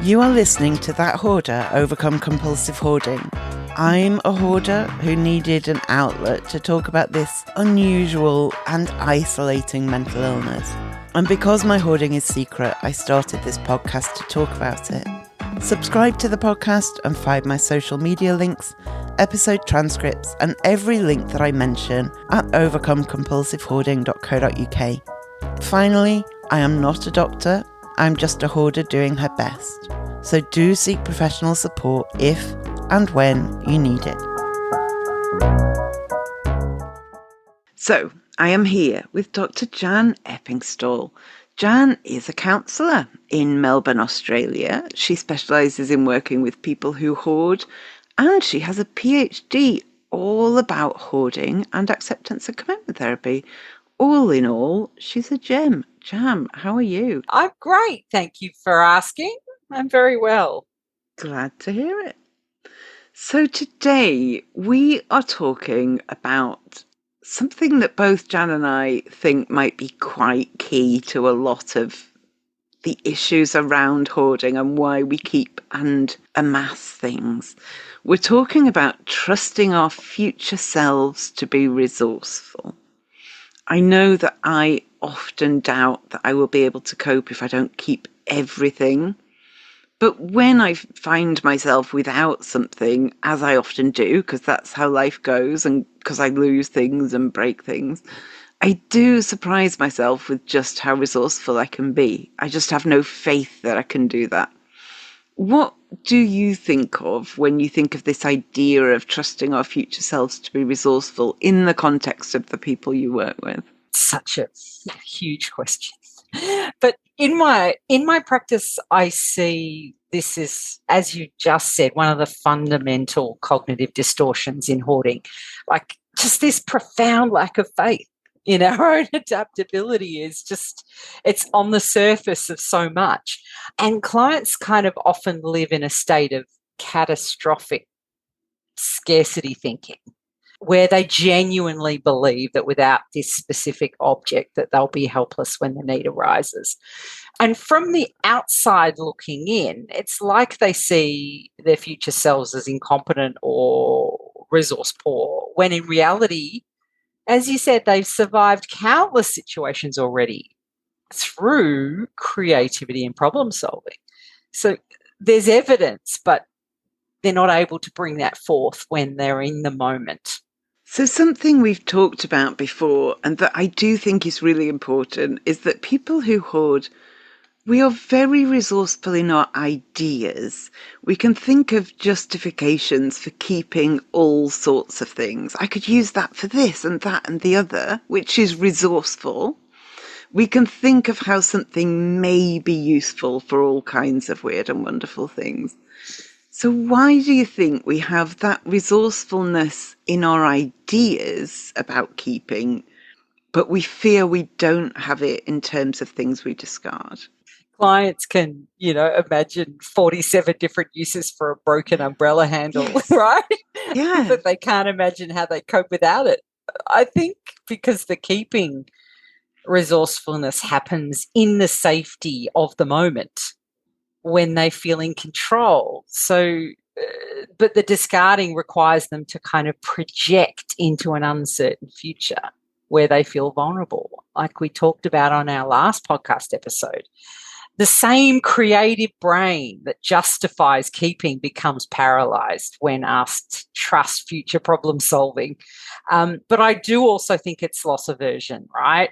You are listening to That Hoarder Overcome Compulsive Hoarding. I'm a hoarder who needed an outlet to talk about this unusual and isolating mental illness. And because my hoarding is secret, I started this podcast to talk about it. Subscribe to the podcast and find my social media links, episode transcripts, and every link that I mention at overcomecompulsivehoarding.co.uk. Finally, I am not a doctor. I'm just a hoarder doing her best. So do seek professional support if and when you need it. So, I am here with Dr Jan Eppingstall. Jan is a counsellor in Melbourne, Australia. She specialises in working with people who hoard, and she has a PhD all about hoarding and acceptance and commitment therapy. All in all, she's a gem. Jam, how are you? I'm great. Thank you for asking. I'm very well. Glad to hear it. So today we are talking about something that both Jan and I think might be quite key to a lot of the issues around hoarding and why we keep and amass things. We're talking about trusting our future selves to be resourceful. I know that I often doubt that I will be able to cope if I don't keep everything. But when I find myself without something, as I often do, because that's how life goes and because I lose things and break things, I do surprise myself with just how resourceful I can be. I just have no faith that I can do that. What do you think of when you think of this idea of trusting our future selves to be resourceful in the context of the people you work with? Such a huge question. But in my practice, I see this is, as you just said, one of the fundamental cognitive distortions in hoarding, like just this profound lack of faith in our own adaptability is just, it's on the surface of so much. And clients kind of often live in a state of catastrophic scarcity thinking, where they genuinely believe that without this specific object that they'll be helpless when the need arises. And from the outside looking in, it's like they see their future selves as incompetent or resource poor, when in reality, as you said, they've survived countless situations already through creativity and problem solving. So there's evidence, but they're not able to bring that forth when they're in the moment. So something we've talked about before, and that I do think is really important, is that people who hoard, we are very resourceful in our ideas. We can think of justifications for keeping all sorts of things. I could use that for this and that and the other, which is resourceful. We can think of how something may be useful for all kinds of weird and wonderful things. So why do you think we have that resourcefulness in our ideas about keeping, but we fear we don't have it in terms of things we discard? Clients can, imagine 47 different uses for a broken umbrella handle, yes. Right? Yeah. But they can't imagine how they cope without it. I think because the keeping resourcefulness happens in the safety of the moment, when they feel in control. So, but the discarding requires them to kind of project into an uncertain future where they feel vulnerable, like we talked about on our last podcast episode. The same creative brain that justifies keeping becomes paralyzed when asked to trust future problem solving. But I do also think it's loss aversion, right?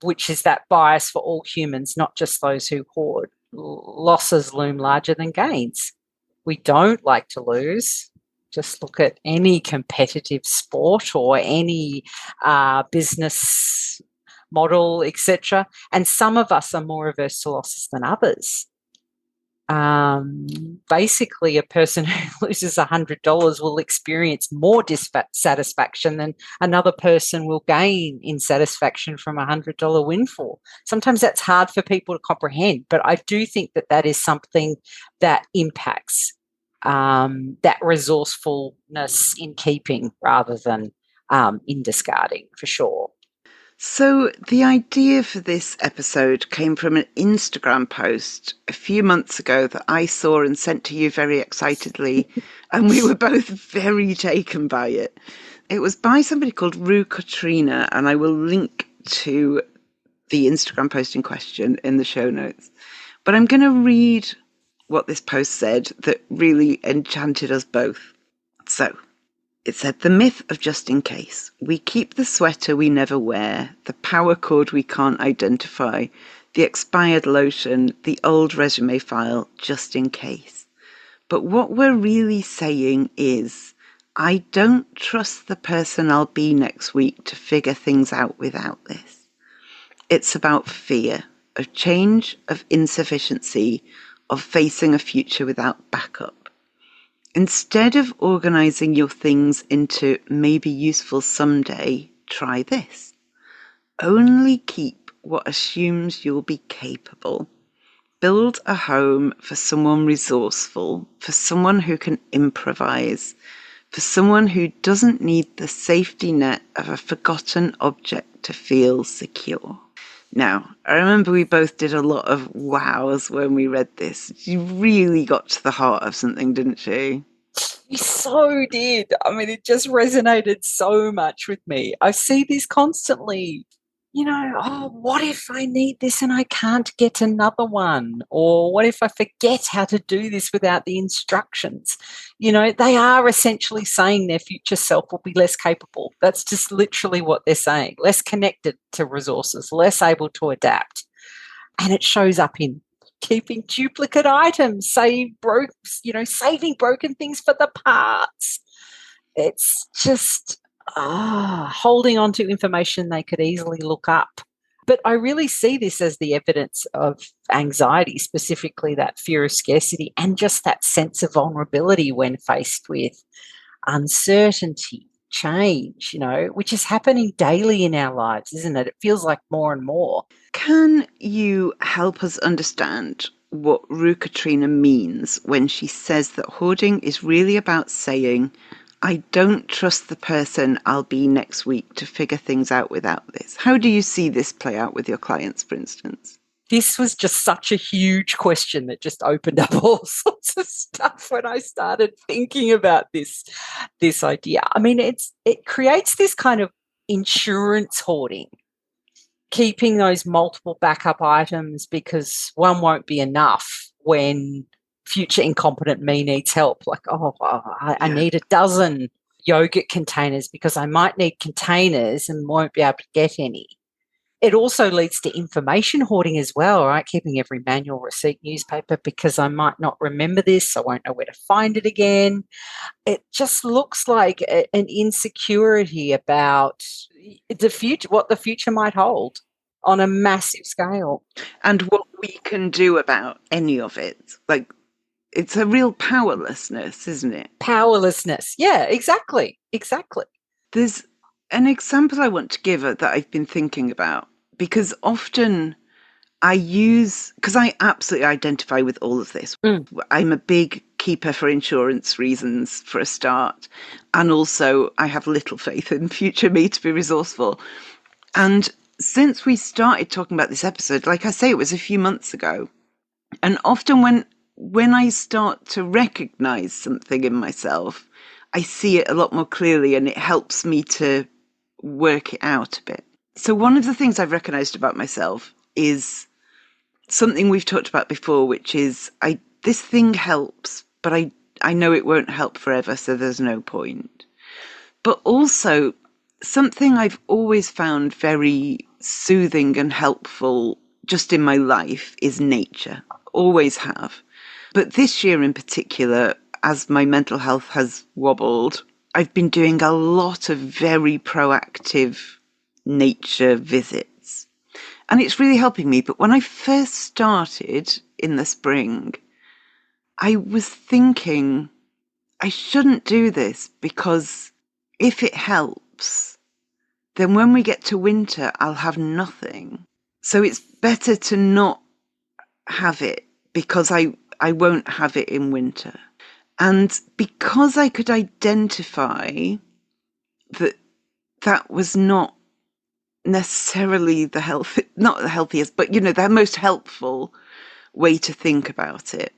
Which is that bias for all humans, not just those who hoard. Losses loom larger than gains. We don't like to lose. Just look at any competitive sport or any business model, etc. And some of us are more averse to losses than others. Basically, a person who loses $100 will experience more dissatisfaction than another person will gain in satisfaction from a $100 windfall. Sometimes that's hard for people to comprehend, but I do think that that is something that impacts that resourcefulness in keeping rather than in discarding, for sure. So the idea for this episode came from an Instagram post a few months ago that I saw and sent to you very excitedly, and we were both very taken by it. It was by somebody called Rue Katrina, and I will link to the Instagram post in question in the show notes. But I'm going to read what this post said that really enchanted us both. So, it said, the myth of just in case. We keep the sweater we never wear, the power cord we can't identify, the expired lotion, the old resume file, just in case. But what we're really saying is, I don't trust the person I'll be next week to figure things out without this. It's about fear of change, of insufficiency, of facing a future without backup. Instead of organising your things into maybe useful someday, try this. Only keep what assumes you'll be capable. Build a home for someone resourceful, for someone who can improvise, for someone who doesn't need the safety net of a forgotten object to feel secure. Now, I remember we both did a lot of wows when we read this. She really got to the heart of something, didn't she? You so did. I mean, it just resonated so much with me. I see this constantly. Oh, what if I need this and I can't get another one? Or what if I forget how to do this without the instructions? They are essentially saying their future self will be less capable. That's just literally what they're saying. Less connected to resources, less able to adapt. And it shows up in keeping duplicate items, saving broken things for the parts. It's just holding on to information they could easily look up. But I really see this as the evidence of anxiety, specifically that fear of scarcity and just that sense of vulnerability when faced with uncertainty, change, which is happening daily in our lives, isn't it? It feels like more and more. Can you help us understand what Rue Katrina means when she says that hoarding is really about saying, I don't trust the person I'll be next week to figure things out without this? How do you see this play out with your clients, for instance? This was just such a huge question that just opened up all sorts of stuff when I started thinking about this idea. I mean, it creates this kind of insurance hoarding, keeping those multiple backup items because one won't be enough when future incompetent me needs help. Like, I need a dozen yogurt containers because I might need containers and won't be able to get any. It also leads to information hoarding as well, right? Keeping every manual, receipt, newspaper because I might not remember this. I won't know where to find it again. It just looks like an insecurity about the future, what the future might hold on a massive scale. And what we can do about any of it. Like, it's a real powerlessness, isn't it? Powerlessness. Yeah, exactly. There's an example I want to give that I've been thinking about, because often because I absolutely identify with all of this. I'm a big keeper for insurance reasons, for a start. And also I have little faith in future me to be resourceful. And since we started talking about this episode, like I say, it was a few months ago. And often when I start to recognize something in myself, I see it a lot more clearly and it helps me to work it out a bit. So one of the things I've recognized about myself is something we've talked about before, which is this thing helps, but I know it won't help forever, so there's no point. But also, something I've always found very soothing and helpful just in my life is nature. Always have. But this year in particular, as my mental health has wobbled, I've been doing a lot of very proactive nature visits. And it's really helping me. But when I first started in the spring, I was thinking I shouldn't do this because if it helps, then when we get to winter, I'll have nothing. So it's better to not have it because I won't have it in winter. And because I could identify that was not necessarily not the healthiest, but, the most helpful way to think about it.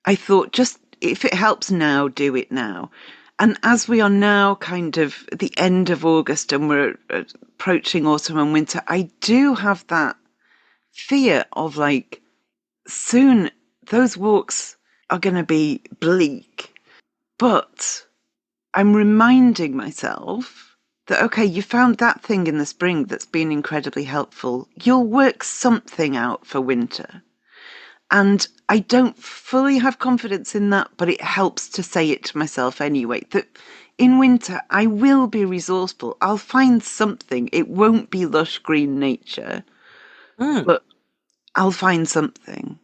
I thought, just if it helps now, do it now. And as we are now kind of at the end of August and we're approaching autumn and winter, I do have that fear of like, soon those walks are going to be bleak. But I'm reminding myself that, okay, you found that thing in the spring that's been incredibly helpful. You'll work something out for winter. And I don't fully have confidence in that, but it helps to say it to myself anyway, that in winter I will be resourceful. I'll find something. It won't be lush green nature, but I'll find something.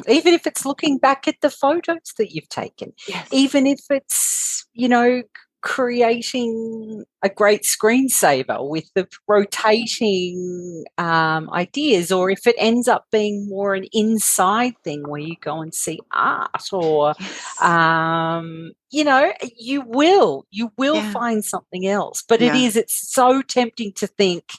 Even if it's looking back at the photos that you've taken, yes. Even if it's, creating a great screensaver with the rotating ideas, or if it ends up being more an inside thing where you go and see art, or, you will find something else. But it's so tempting to think,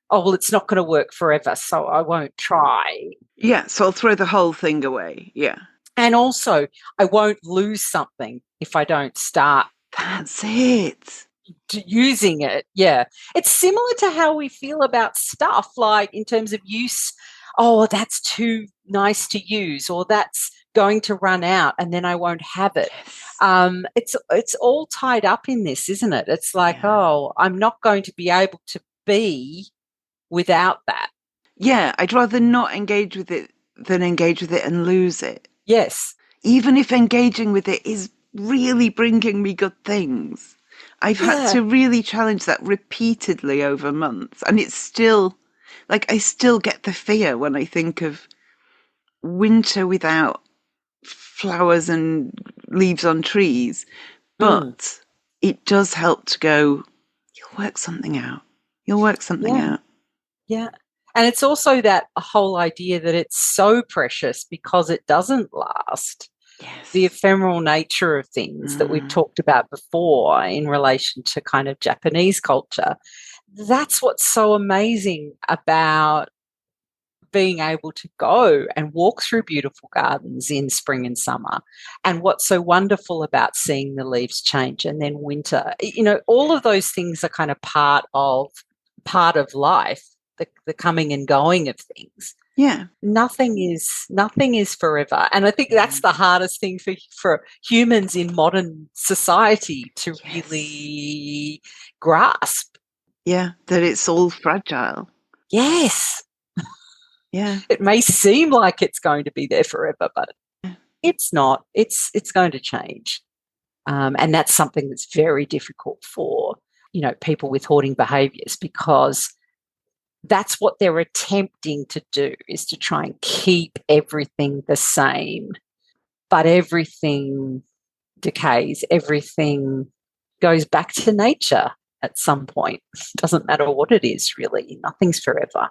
oh, well, it's not going to work forever, so I won't try. Yeah, so I'll throw the whole thing away. Yeah. And also, I won't lose something if I don't start. That's it. Using it. Yeah. It's similar to how we feel about stuff, like in terms of use. Oh, that's too nice to use, or that's going to run out and then I won't have it. It's all tied up in this, isn't it? It's like, oh, I'm not going to be able to be without that. Yeah, I'd rather not engage with it than engage with it and lose it. Yes. Even if engaging with it is really bringing me good things. I've had to really challenge that repeatedly over months. And it's still, like, I still get the fear when I think of winter without flowers and leaves on trees. But it does help to go, you'll work something out. You'll work something out. Yeah. And it's also that whole idea that it's so precious because it doesn't last. Yes. The ephemeral nature of things that we've talked about before in relation to kind of Japanese culture. That's what's so amazing about being able to go and walk through beautiful gardens in spring and summer. And what's so wonderful about seeing the leaves change and then winter. All of those things are kind of part of life. The coming and going of things. Yeah. Nothing is forever. And I think that's the hardest thing for humans in modern society to really grasp. Yeah, that it's all fragile. Yes. Yeah. It may seem like it's going to be there forever, but it's not. It's going to change. And that's something that's very difficult for, people with hoarding behaviours, because that's what they're attempting to do, is to try and keep everything the same. But everything decays, everything goes back to nature at some point. It doesn't matter what it is, really. Nothing's forever.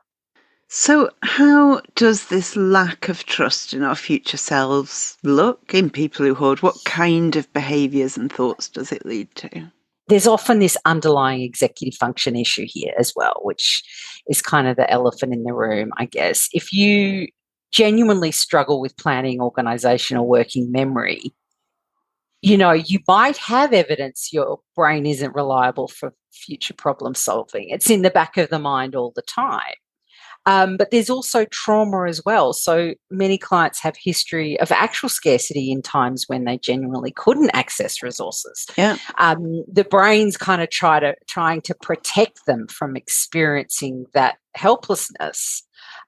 So how does this lack of trust in our future selves look in people who hoard? What kind of behaviours and thoughts does it lead to? There's often this underlying executive function issue here as well, which is kind of the elephant in the room, I guess. If you genuinely struggle with planning, organisation, or working memory, you might have evidence your brain isn't reliable for future problem solving. It's in the back of the mind all the time. But there's also trauma as well. So many clients have history of actual scarcity in times when they genuinely couldn't access resources. Yeah. The brain's kind of trying to protect them from experiencing that helplessness.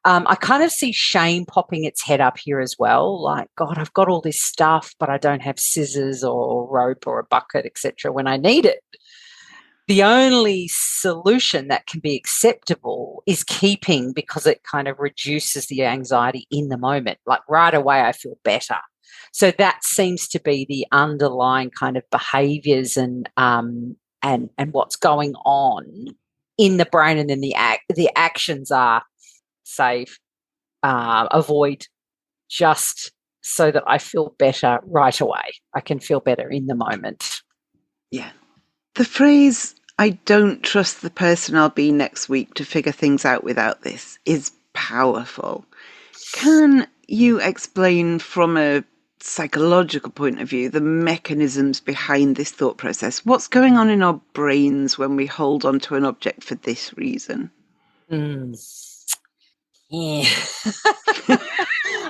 I kind of see shame popping its head up here as well. Like, God, I've got all this stuff, but I don't have scissors or rope or a bucket, etc. when I need it. The only solution that can be acceptable is keeping, because it kind of reduces the anxiety in the moment. Like right away, I feel better. So that seems to be the underlying kind of behaviours and what's going on in the brain. And then the actions are save, avoid, just so that I feel better right away. I can feel better in the moment. Yeah. The phrase, I don't trust the person I'll be next week to figure things out without this is powerful. Can you explain from a psychological point of view the mechanisms behind this thought process? What's going on in our brains when we hold on to an object for this reason? Mm. Yeah.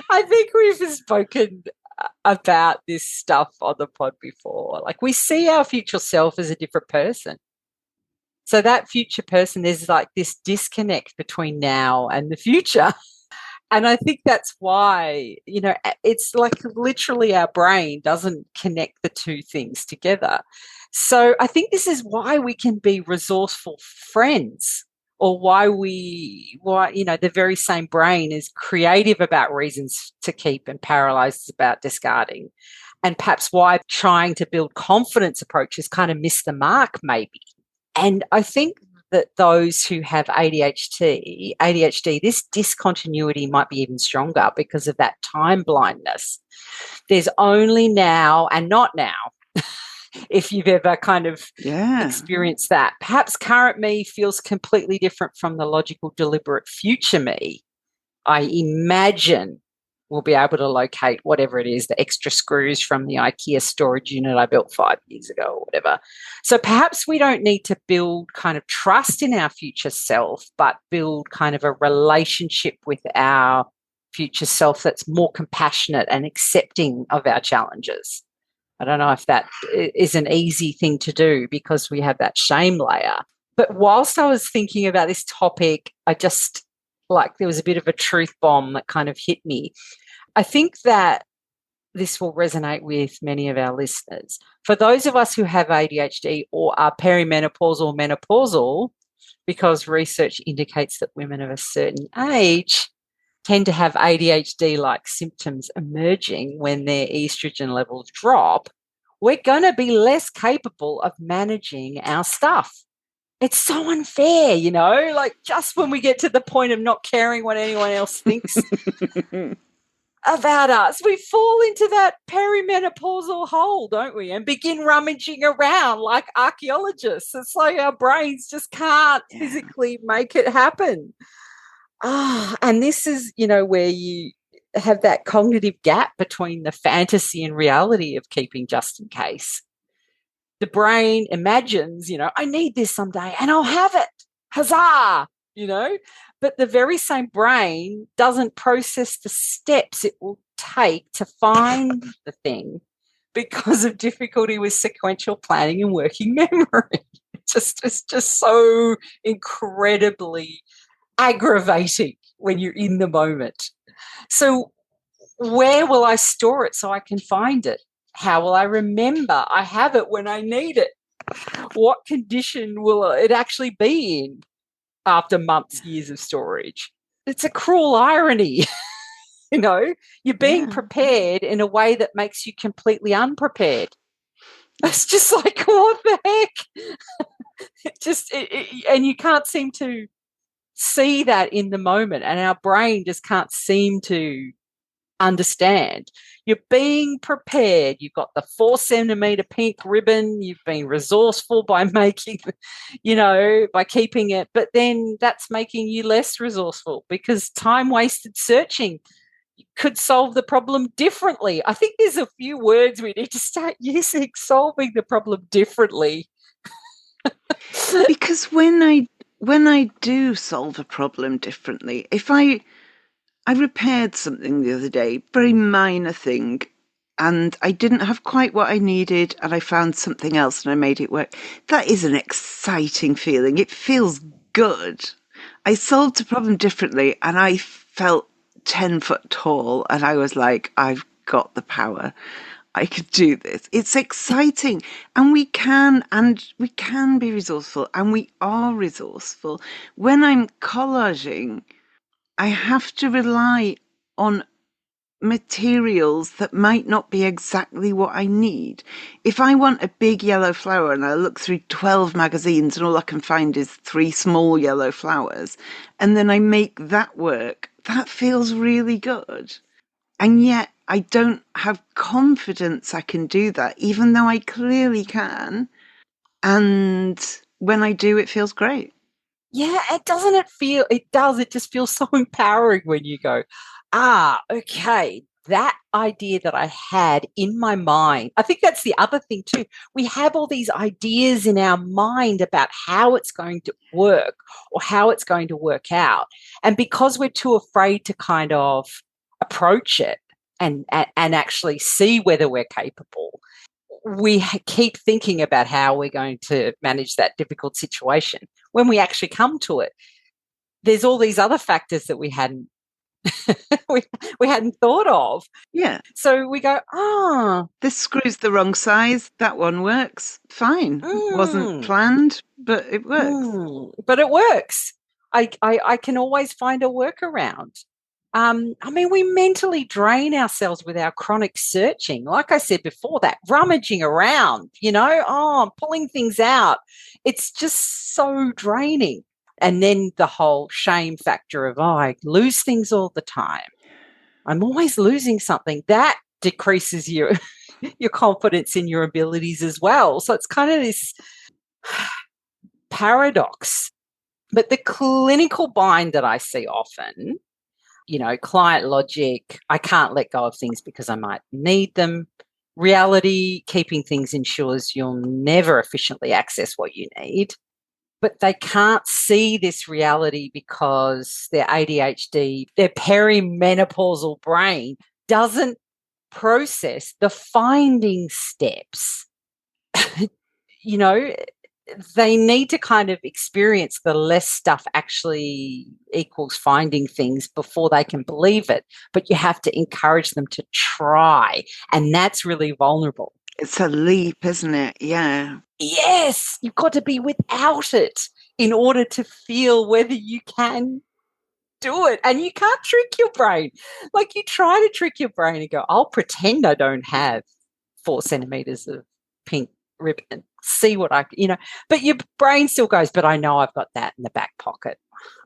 I think we've spoken about this stuff on the pod before. Like, we see our future self as a different person. So that future person, there's like this disconnect between now and the future. And I think that's why, it's like literally our brain doesn't connect the two things together. So I think this is why we can be resourceful friends, or why the very same brain is creative about reasons to keep and paralyzed about discarding. And perhaps why trying to build confidence approaches kind of miss the mark, maybe. And I think that those who have ADHD, this discontinuity might be even stronger because of that time blindness. There's only now and not now. If you've ever kind of experienced that. Perhaps current me feels completely different from the logical, deliberate future me. I imagine we'll be able to locate whatever it is, the extra screws from the IKEA storage unit I built 5 years ago or whatever. So perhaps we don't need to build kind of trust in our future self, but build kind of a relationship with our future self that's more compassionate and accepting of our challenges. I don't know if that is an easy thing to do because we have that shame layer. But whilst I was thinking about this topic, I just there was a bit of a truth bomb that kind of hit me. I think that this will resonate with many of our listeners. For those of us who have ADHD or are perimenopausal or menopausal, because research indicates that women of a certain age tend to have ADHD-like symptoms emerging when their estrogen levels drop, we're going to be less capable of managing our stuff. It's so unfair, just when we get to the point of not caring what anyone else thinks about us, we fall into that perimenopausal hole, don't we? And begin rummaging around like archaeologists. It's like our brains just can't physically make it happen. And this is, where you have that cognitive gap between the fantasy and reality of keeping just in case. The brain imagines, I need this someday and I'll have it. Huzzah! But the very same brain doesn't process the steps it will take to find the thing because of difficulty with sequential planning and working memory. It's just so incredibly aggravating when you're in the moment. So where will I store it so I can find it? How will I remember I have it when I need it? What condition will it actually be in after months, years of storage? It's a cruel irony. You're being prepared in a way that makes you completely unprepared. It's just like, what the heck? And you can't seem to see that in the moment, and our brain just can't seem to understand. You're being prepared. You've got the 4-centimeter pink ribbon. You've been resourceful by making, by keeping it. But then that's making you less resourceful because time wasted searching could solve the problem differently. I think there's a few words we need to start using: solving the problem differently. Because when I do solve a problem differently, if I repaired something the other day, very minor thing, and I didn't have quite what I needed, and I found something else and I made it work. That is an exciting feeling. It feels good. I solved a problem differently and I felt 10 foot tall, and I was like, I've got the power. I could do this. It's exciting. And we can be resourceful, and we are resourceful. When I'm collaging, I have to rely on materials that might not be exactly what I need. If I want a big yellow flower and I look through 12 magazines and all I can find is 3 small yellow flowers, and then I make that work, that feels really good. And yet I don't have confidence I can do that, even though I clearly can. And when I do, it feels great. Yeah, it does. It just feels so empowering when you go, okay, that idea that I had in my mind. I think that's the other thing too. We have all these ideas in our mind about how it's going to work or how it's going to work out. And because we're too afraid to kind of approach it and actually see whether we're capable, we keep thinking about how we're going to manage that difficult situation. When we actually come to it, there's all these other factors that we hadn't we hadn't thought of. Yeah. So we go, this screw's the wrong size. That one works. Fine. Wasn't planned, but it works. But it works. I can always find a workaround. I mean, we mentally drain ourselves with our chronic searching. Like I said before, that rummaging around, pulling things out. It's just so draining. And then the whole shame factor of, I lose things all the time. I'm always losing something. That decreases your confidence in your abilities as well. So it's kind of this paradox. But the clinical bind that I see often, client logic, I can't let go of things because I might need them. Reality, keeping things ensures you'll never efficiently access what you need. But they can't see this reality because their ADHD, their perimenopausal brain doesn't process the finding steps. They need to kind of experience the less stuff actually equals finding things before they can believe it. But you have to encourage them to try. And that's really vulnerable. It's a leap, isn't it? Yeah. Yes, you've got to be without it in order to feel whether you can do it. And you can't trick your brain. Like, you try to trick your brain and go, I'll pretend I don't have 4 centimeters of pink ribbon. See what but your brain still goes, but I know I've got that in the back pocket.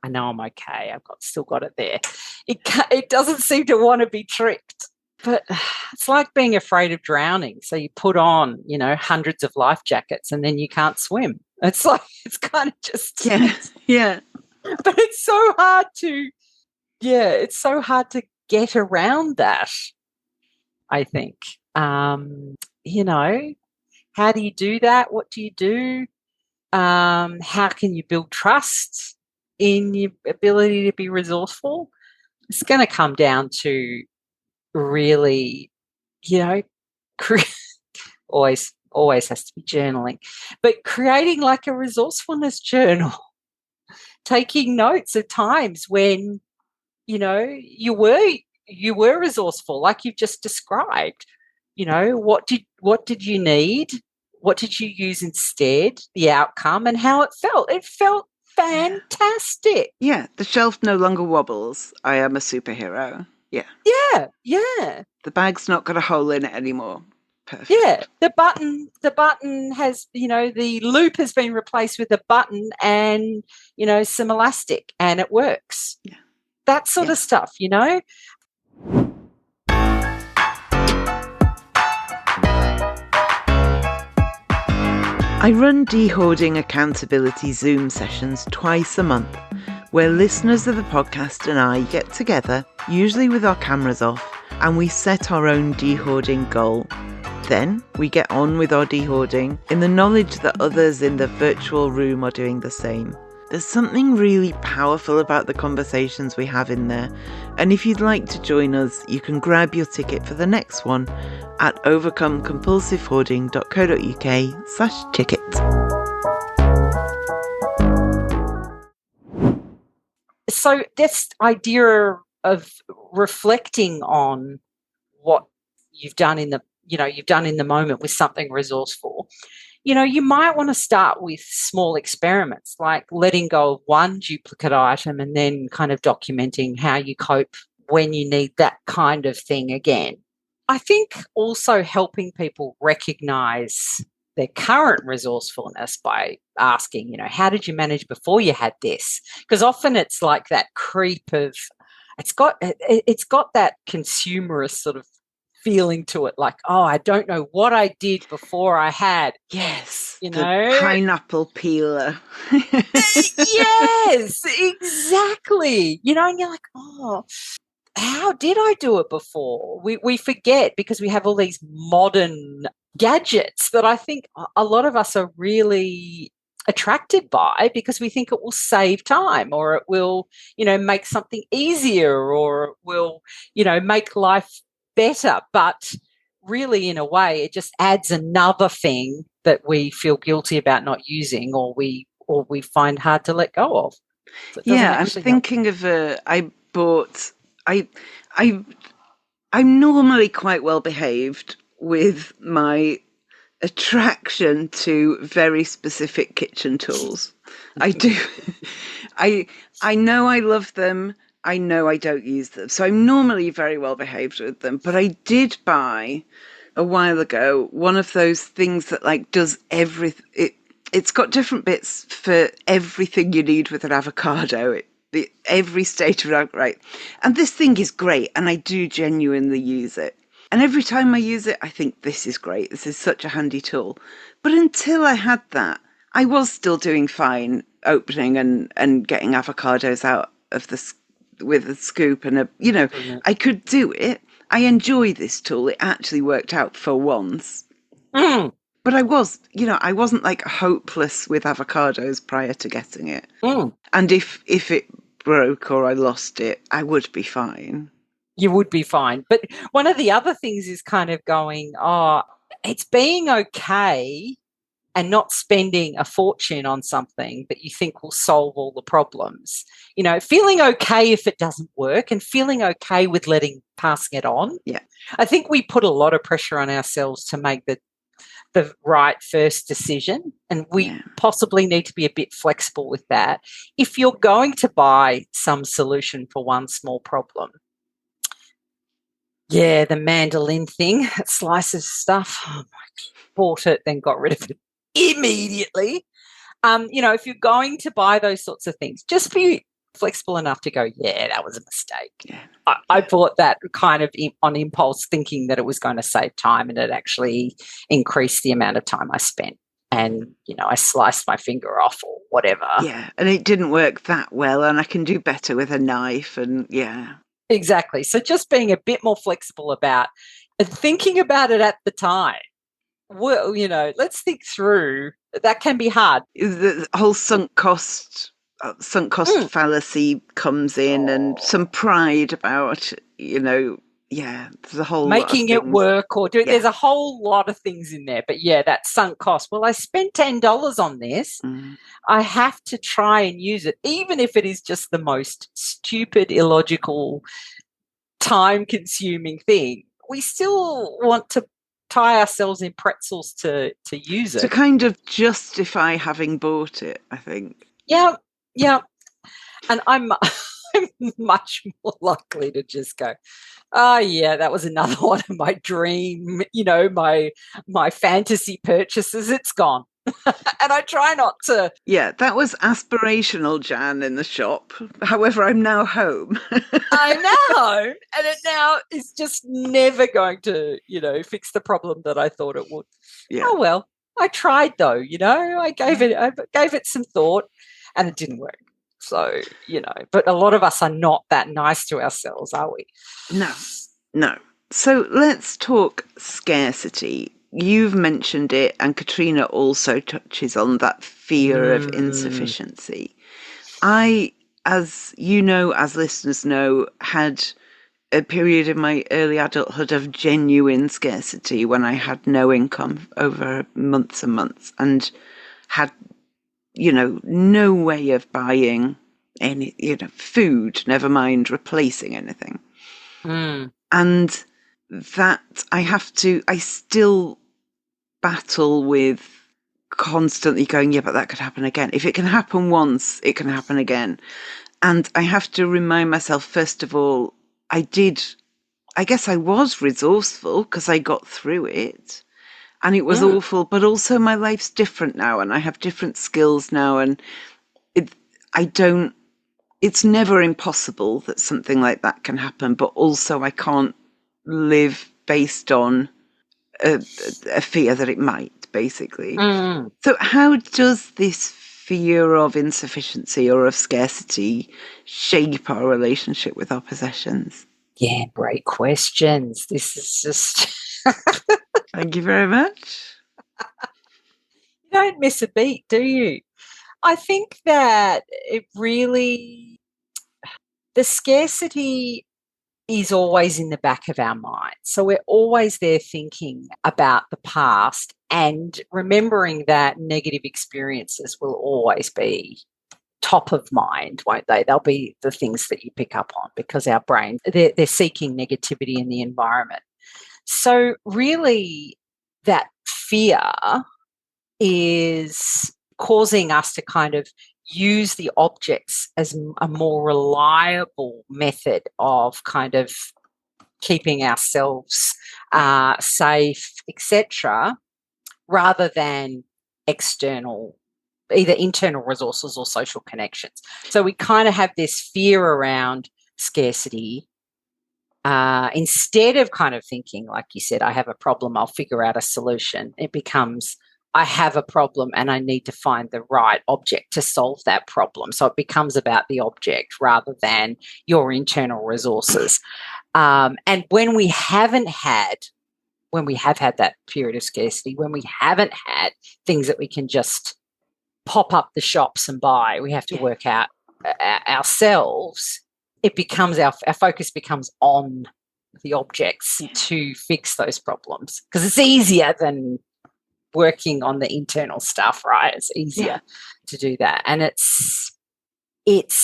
I know I'm okay. Still got it there. It doesn't seem to want to be tricked. But it's like being afraid of drowning. So you put on, hundreds of life jackets and then you can't swim. It's like, it's kind of just. Yeah. But it's so hard to get around that, I think. How do you do that? What do you do? How can you build trust in your ability to be resourceful? It's going to come down to really, always has to be journaling, but creating like a resourcefulness journal, taking notes of times when, you were resourceful, like you've just described. What did you need? What did you use instead? The outcome and how it felt. It felt fantastic. Yeah, the shelf no longer wobbles. I am a superhero. Yeah. Yeah. The bag's not got a hole in it anymore. Perfect. Yeah. The button has, the loop has been replaced with a button and, some elastic, and it works. Yeah. That sort of stuff, I run de-hoarding accountability Zoom sessions twice a month, where listeners of the podcast and I get together, usually with our cameras off, and we set our own de-hoarding goal. Then we get on with our de-hoarding in the knowledge that others in the virtual room are doing the same. There's something really powerful about the conversations we have in there, and if you'd like to join us, you can grab your ticket for the next one at overcomecompulsivehoarding.co.uk/ticket. So this idea of reflecting on what you've done in the moment with something resourceful, you might want to start with small experiments, like letting go of one duplicate item and then kind of documenting how you cope when you need that kind of thing again. I think also helping people recognize their current resourcefulness by asking, how did you manage before you had this? Because often it's like that creep of, it's got that consumerist sort of feeling to it, like, oh, I don't know what I did before I had Yes, you the know? pineapple peeler. Yes, exactly. And you're like, oh, how did I do it before? We forget because we have all these modern gadgets that I think a lot of us are really attracted by because we think it will save time or it will, make something easier or it will, make life better. But really, in a way, it just adds another thing that we feel guilty about not using or we find hard to let go of. So it doesn't Yeah, I'm actually help. thinking of I bought I I'm normally quite well behaved with my attraction to very specific kitchen tools. I do. I I know I love them. I know I don't use them. So I'm normally very well behaved with them. But I did buy a while ago one of those things that like does everything. It's got different bits for everything you need with an avocado. Every state of right. And this thing is great, and I do genuinely use it. And every time I use it, I think this is great. This is such a handy tool. But until I had that, I was still doing fine opening and getting avocados out of with a scoop and Brilliant. I could do it. I enjoy this tool. It actually worked out for once. Mm. But I wasn't like hopeless with avocados prior to getting it. Mm. And if it broke or I lost it, I would be fine. You would be fine. But one of the other things is kind of going, oh, it's being okay and not spending a fortune on something that you think will solve all the problems. Feeling okay if it doesn't work and feeling okay with passing it on. Yeah. I think we put a lot of pressure on ourselves to make the right first decision, and we possibly need to be a bit flexible with that. If you're going to buy some solution for one small problem, the mandolin thing, it slices stuff. Oh bought it, then got rid of it immediately. If you're going to buy those sorts of things, just be flexible enough to go, that was a mistake. Yeah. I bought that kind of on impulse, thinking that it was going to save time, and it actually increased the amount of time I spent. And, I sliced my finger off or whatever. Yeah, and it didn't work that well, and I can do better with a knife, and Exactly. So just being a bit more flexible about thinking about it at the time. Well, let's think through. That can be hard. The whole sunk cost fallacy comes in, and some pride about there's a whole making lot of it work or doing. There's a whole lot of things in there, but that sunk cost. Well, I spent $10 on this. I have to try and use it, even if it is just the most stupid, illogical, time-consuming thing. We still want to tie ourselves in pretzels to use it. To kind of justify having bought it, I think. Yeah. And I'm much more likely to just go, that was another one of my dream, my fantasy purchases. It's gone. And I try not to. Yeah, that was aspirational, Jan, in the shop. However, I'm now home. I'm now home, and it now is just never going to, fix the problem that I thought it would. Yeah. Oh well, I tried though. I gave it some thought, and it didn't work. So but a lot of us are not that nice to ourselves, are we? No. So let's talk scarcity. You've mentioned it, and Katrina also touches on that fear of insufficiency. I, as you know, as listeners know, had a period in my early adulthood of genuine scarcity when I had no income over months and months and had, no way of buying any, food, never mind replacing anything. And that I still battle with constantly going, but that could happen again. If it can happen once, it can happen again. And I have to remind myself, first of all, I guess I was resourceful because I got through it and it was awful, but also my life's different now and I have different skills now. And it's never impossible that something like that can happen, but also I can't live based on a fear that it might, basically. Mm. So how does this fear of insufficiency or of scarcity shape our relationship with our possessions? Yeah, great questions. This is just... Thank you very much. You don't miss a beat, do you? I think that it really... The scarcity is always in the back of our mind. So we're always there thinking about the past and remembering that negative experiences will always be top of mind, won't they? They'll be the things that you pick up on because our brain, they're seeking negativity in the environment. So really that fear is causing us to kind of use the objects as a more reliable method of kind of keeping ourselves safe, etc., rather than external, either internal resources or social connections. So we kind of have this fear around scarcity. Instead of kind of thinking, like you said, I have a problem, I'll figure out a solution, it becomes, I have a problem and I need to find the right object to solve that problem. So it becomes about the object rather than your internal resources. And when we have had that period of scarcity, when we haven't had things that we can just pop up the shops and buy, we have to work out ourselves. It becomes our focus becomes on the objects to fix those problems because it's easier than working on the internal stuff, right? It's easier to do that. And it's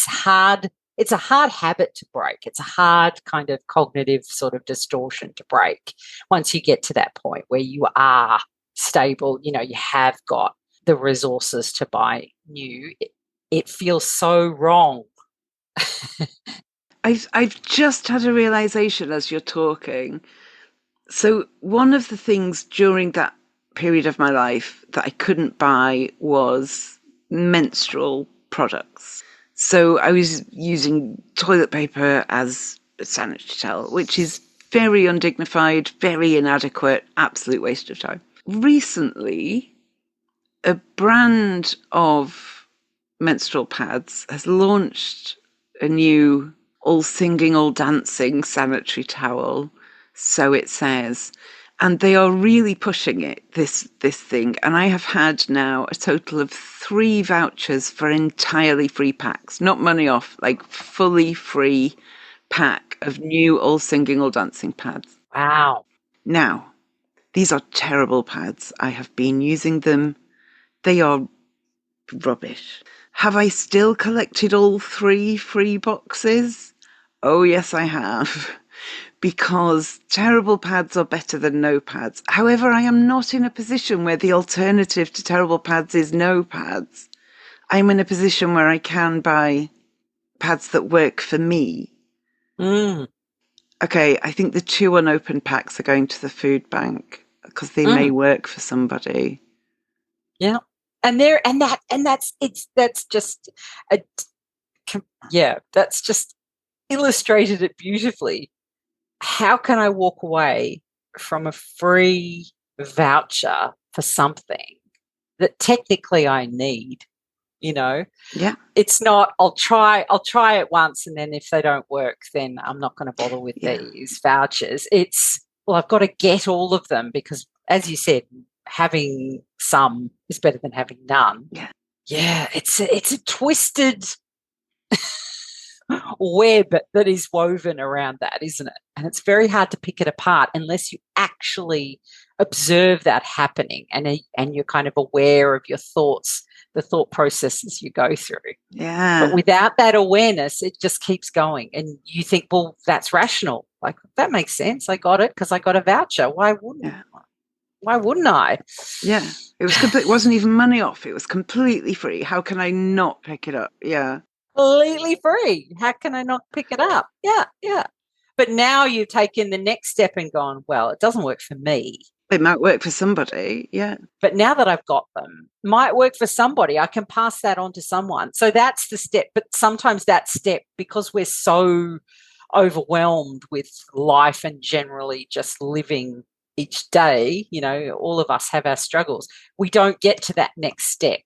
hard. It's a hard habit to break. It's a hard kind of cognitive sort of distortion to break once you get to that point where you are stable, you have got the resources to buy new. It feels so wrong. I've just had a realization as you're talking. So one of the things during that period of my life that I couldn't buy was menstrual products. So I was using toilet paper as a sanitary towel, which is very undignified, very inadequate, absolute waste of time. Recently, a brand of menstrual pads has launched a new all singing, all dancing sanitary towel, so it says. And they are really pushing it, this thing. And I have had now a total of 3 vouchers for entirely free packs, not money off, like fully free pack of new all singing, all dancing pads. Wow. Now, these are terrible pads. I have been using them. They are rubbish. Have I still collected all 3 free boxes? Oh, yes, I have. Because terrible pads are better than no pads. However, I am not in a position where the alternative to terrible pads is no pads. I'm in a position where I can buy pads that work for me. Mm. Okay, I think the 2 unopened packs are going to the food bank because they may work for somebody. Yeah. That's just illustrated it beautifully. How can I walk away from a free voucher for something that technically I need? Yeah. It's not, I'll try it once and then if they don't work, then I'm not going to bother with these vouchers. It's, well, I've got to get all of them because, as you said, having some is better than having none. Yeah, it's a twisted web that is woven around that, isn't it? And it's very hard to pick it apart unless you actually observe that happening and you're kind of aware of your thoughts, the thought processes you go through. Yeah. But without that awareness, it just keeps going. And you think, well, that's rational. Like, that makes sense. I got it because I got a voucher. Why wouldn't I? Yeah. It wasn't even money off. It was completely free. How can I not pick it up? Yeah. Completely free. How can I not pick it up? Yeah. But now you've taken the next step and gone, well, it doesn't work for me. It might work for somebody, yeah. But now that I've got them, might work for somebody. I can pass that on to someone. So that's the step. But sometimes that step, because we're so overwhelmed with life and generally just living each day, all of us have our struggles. We don't get to that next step.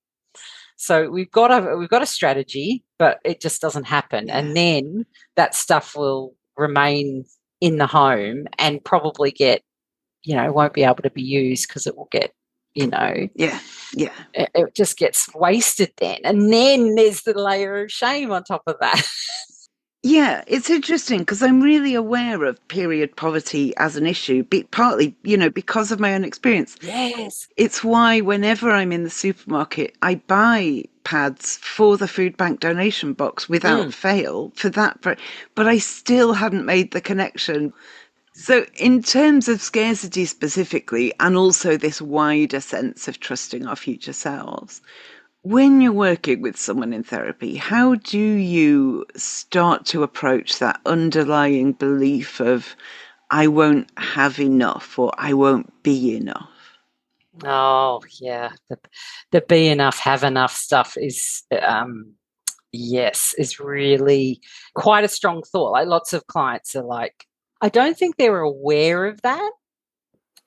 So we've got a strategy, but it just doesn't happen. Yeah. And then that stuff will remain in the home and probably get, won't be able to be used because it will get, Yeah. It just gets wasted then. And then there's the layer of shame on top of that. Yeah, it's interesting because I'm really aware of period poverty as an issue, partly, because of my own experience. Yes. It's why whenever I'm in the supermarket, I buy pads for the food bank donation box without fail for that. But I still hadn't made the connection. So in terms of scarcity specifically, and also this wider sense of trusting our future selves, when you're working with someone in therapy, how do you start to approach that underlying belief of, I won't have enough or I won't be enough? Oh, yeah. The be enough, have enough stuff is, is really quite a strong thought. Like lots of clients are like, I don't think they're aware of that.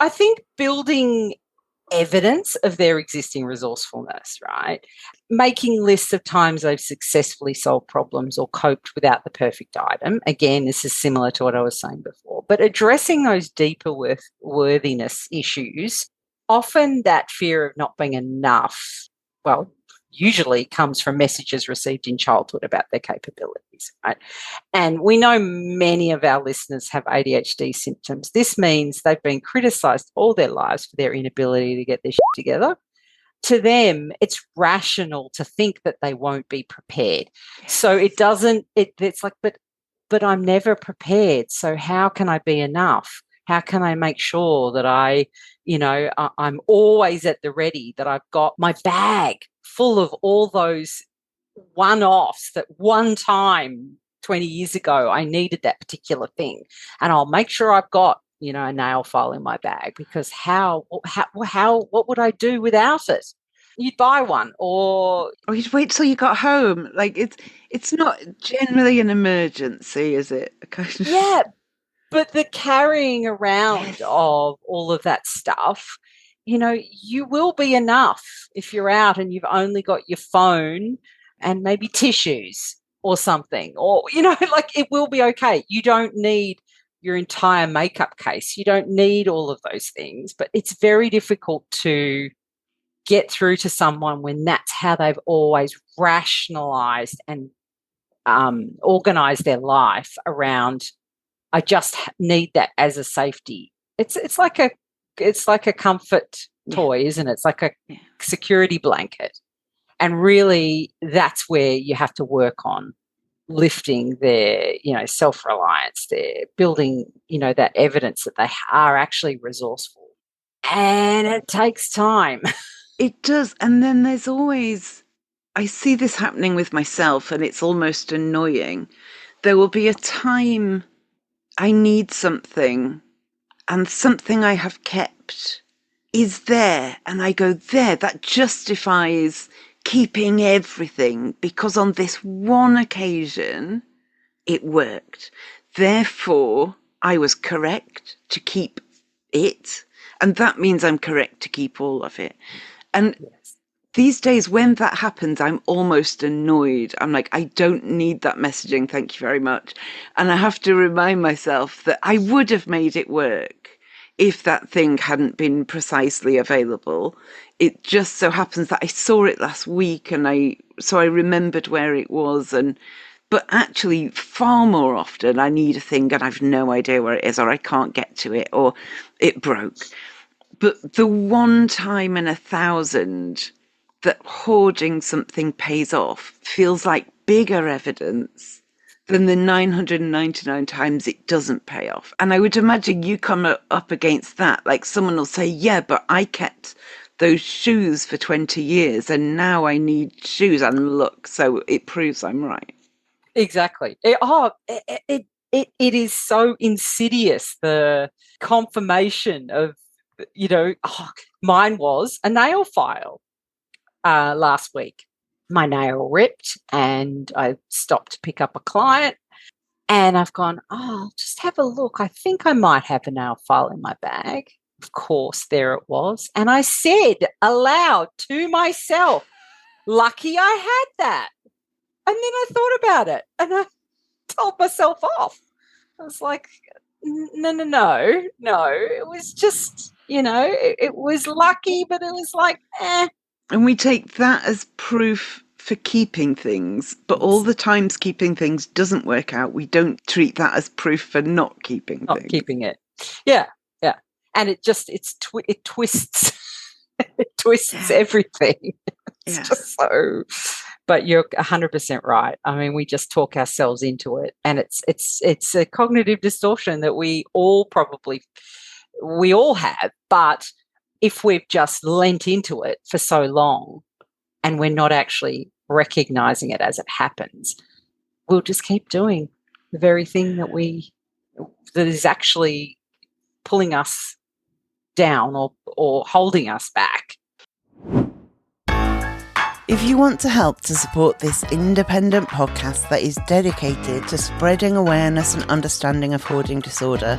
I think building evidence of their existing resourcefulness, right? Making lists of times they've successfully solved problems or coped without the perfect item. Again, this is similar to what I was saying before, but addressing those deeper worthiness issues, often that fear of not being enough, usually comes from messages received in childhood about their capabilities, right? And we know many of our listeners have ADHD symptoms. This means they've been criticised all their lives for their inability to get their shit together. To them, it's rational to think that they won't be prepared. So it's like, but I'm never prepared. So how can I be enough? How can I make sure that I'm always at the ready, that I've got my bag full of all those one-offs that one time 20 years ago I needed that particular thing, and I'll make sure I've got a nail file in my bag, because what would I do without it? You'd buy one, or you'd wait till you got home. Like it's not generally an emergency, is it? Yeah, but the carrying around of all of that stuff, you will be enough if you're out and you've only got your phone and maybe tissues or something, or, it will be okay. You don't need your entire makeup case. You don't need all of those things, but it's very difficult to get through to someone when that's how they've always rationalized and organized their life around, I just need that as a safety. It's like a comfort toy, isn't it? It's like a security blanket. And really, that's where you have to work on lifting their, self-reliance, their building, that evidence that they are actually resourceful. And it takes time. It does. And then there's always, I see this happening with myself, and it's almost annoying. There will be a time I need something, and something I have kept is there, and I go, there, that justifies keeping everything, because on this one occasion it worked. Therefore, I was correct to keep it, and that means I'm correct to keep all of it. And these days, when that happens, I'm almost annoyed. I'm like, I don't need that messaging, thank you very much. And I have to remind myself that I would have made it work if that thing hadn't been precisely available. It just so happens that I saw it last week, and so I remembered where it was. But actually, far more often, I need a thing and I've no idea where it is, or I can't get to it, or it broke. But the one time in 1,000 that hoarding something pays off feels like bigger evidence than the 999 times it doesn't pay off. And I would imagine you come up against that. Like someone will say, yeah, but I kept those shoes for 20 years and now I need shoes, and look, so it proves I'm right. Exactly. It is so insidious, the confirmation of, mine was a nail file last week. My nail ripped and I stopped to pick up a client, And I've gone, oh, just have a look. I think I might have a nail file in my bag. Of course, there it was. And I said aloud to myself, lucky I had that. And then I thought about it and I told myself off. I was like, no. It was just, it was lucky, but it was like, eh. And we take that as proof for keeping things, but all the times keeping things doesn't work out, we don't treat that as proof for not keeping things. Not keeping it. Yeah. And it just, it twists, it twists everything. It's just so, but you're 100% right. I mean, we just talk ourselves into it, and it's a cognitive distortion that we all have, but if we've just lent into it for so long and we're not actually recognizing it as it happens, we'll just keep doing the very thing that is actually pulling us down or holding us back. If you want to help to support this independent podcast that is dedicated to spreading awareness and understanding of hoarding disorder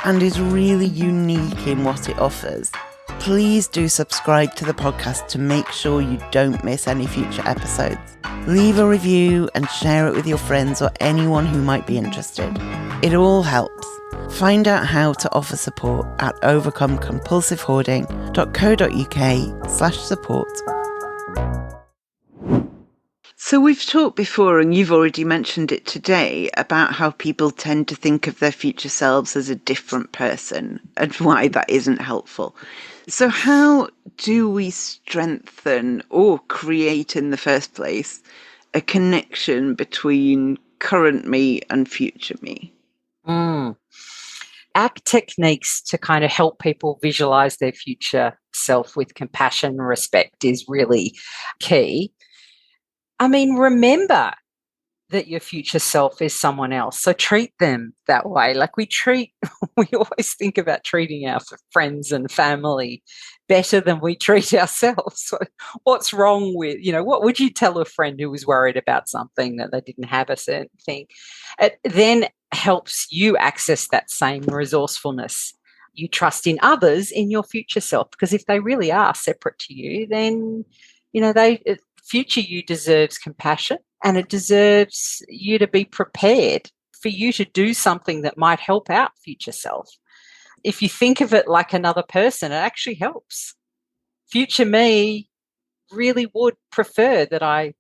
and is really unique in what it offers, please do subscribe to the podcast to make sure you don't miss any future episodes. Leave a review and share it with your friends or anyone who might be interested. It all helps. Find out how to offer support at overcomecompulsivehoarding.co.uk/support. So we've talked before, and you've already mentioned it today, about how people tend to think of their future selves as a different person and why that isn't helpful. So how do we strengthen or create in the first place a connection between current me and future me? Act techniques to kind of help people visualize their future self with compassion and respect is really key. I mean, remember that your future self is someone else. So treat them that way. Like we always think about treating our friends and family better than we treat ourselves. So what's wrong with, what would you tell a friend who was worried about something that they didn't have a certain thing? It then helps you access that same resourcefulness. You trust in others in your future self, because if they really are separate to you, then, future you deserves compassion, and it deserves you to be prepared for you to do something that might help out future self. If you think of it like another person, it actually helps. Future me really would prefer that I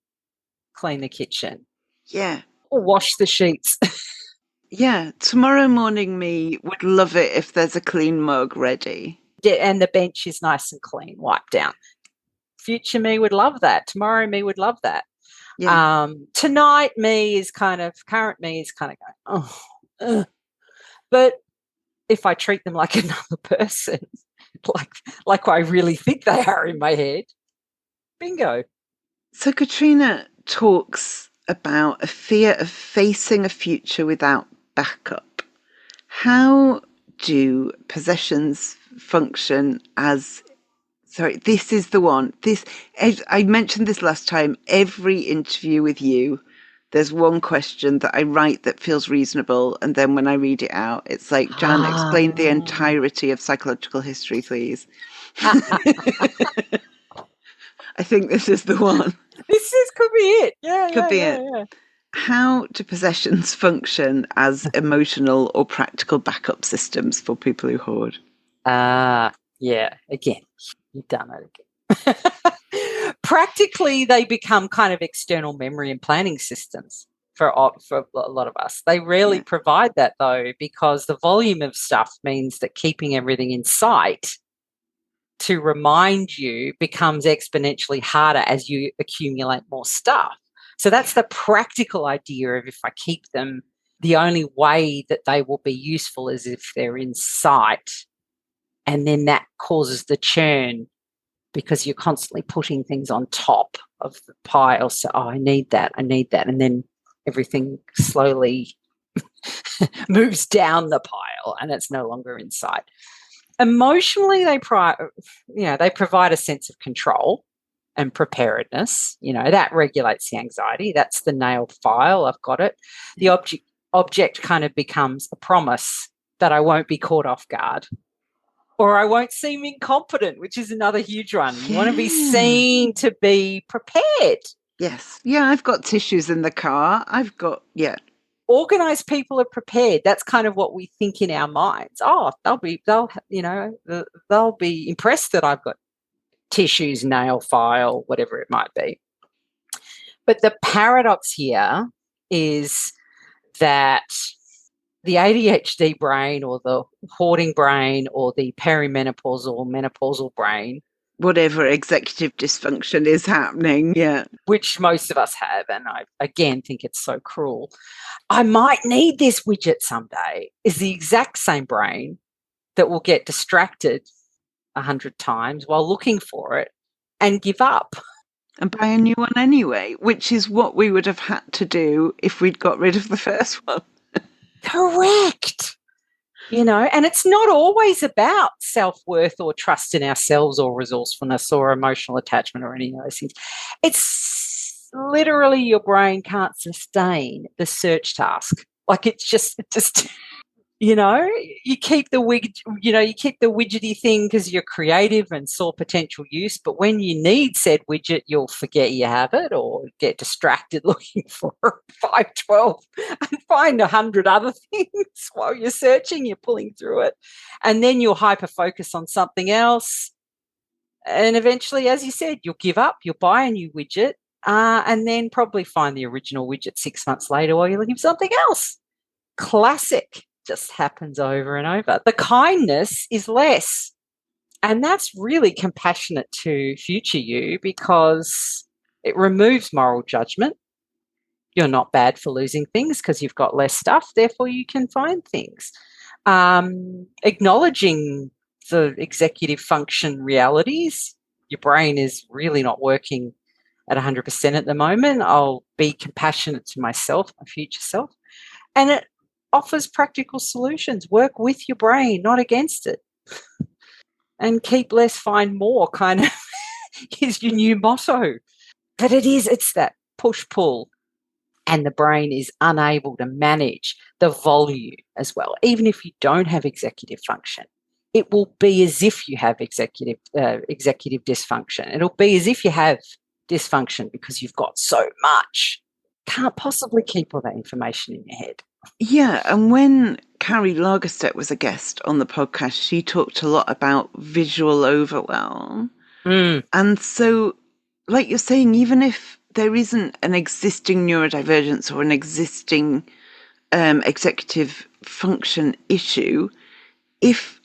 clean the kitchen. Yeah. Or wash the sheets. Yeah. Tomorrow morning me would love it if there's a clean mug ready. And the bench is nice and clean, wiped down. Future me would love that. Tomorrow me would love that. Yeah. Tonight current me is kind of going, But if I treat them like another person, like I really think they are in my head, bingo. So Katrina talks about a fear of facing a future without backup. How do possessions function as... Sorry, this is the one. I mentioned this last time. Every interview with you, there's one question that I write that feels reasonable, and then when I read it out, it's like, Jan, explain the entirety of psychological history, please. I think this is the one. Could be it. Yeah, could be it. Yeah. How do possessions function as emotional or practical backup systems for people who hoard? Yeah, again. You've done it again. Practically, they become kind of external memory and planning systems for a lot of us. They rarely provide that, though, because the volume of stuff means that keeping everything in sight to remind you becomes exponentially harder as you accumulate more stuff. So that's the practical idea of, if I keep them, the only way that they will be useful is if they're in sight. And then that causes the churn, because you're constantly putting things on top of the pile. So, I need that. And then everything slowly moves down the pile and it's no longer in sight. Emotionally, they provide a sense of control and preparedness. That regulates the anxiety. That's the nail file. I've got it. The object kind of becomes a promise that I won't be caught off guard, or I won't seem incompetent, which is another huge one. You want to be seen to be prepared. Yes. Yeah, I've got tissues in the car. I've got, yeah. Organised people are prepared. That's kind of what we think in our minds. Oh, they'll be impressed that I've got tissues, nail file, whatever it might be. But the paradox here is that the ADHD brain or the hoarding brain or the perimenopausal or menopausal brain, whatever executive dysfunction is happening, yeah, which most of us have, and I again think it's so cruel, I might need this widget someday, is the exact same brain that will get distracted 100 times while looking for it and give up. And buy a new one anyway, which is what we would have had to do if we'd got rid of the first one. Correct. And it's not always about self-worth or trust in ourselves or resourcefulness or emotional attachment or any of those things. It's literally your brain can't sustain the search task. Like it just you keep the widgety thing because you're creative and saw potential use, but when you need said widget, you'll forget you have it or get distracted looking for 512 and find 100 other things while you're searching, you're pulling through it. And then you'll hyper-focus on something else. And eventually, as you said, you'll give up, you'll buy a new widget, and then probably find the original widget 6 months later while you're looking for something else. Classic. Just happens over and over. The kindness is less. And that's really compassionate to future you because it removes moral judgment. You're not bad for losing things because you've got less stuff, therefore you can find things. Acknowledging the executive function realities. Your brain is really not working at 100% at the moment. I'll be compassionate to myself, my future self. And it offers practical solutions. Work with your brain, not against it. And keep less, find more kind of is your new motto. But it's that push-pull, and the brain is unable to manage the volume as well. Even if you don't have executive function, it will be as if you have executive dysfunction. It'll be as if you have dysfunction because you've got so much. Can't possibly keep all that information in your head. Yeah, and when Carrie Lagerstedt was a guest on the podcast, she talked a lot about visual overwhelm. And so, like you're saying, even if there isn't an existing neurodivergence or an existing executive function issue, if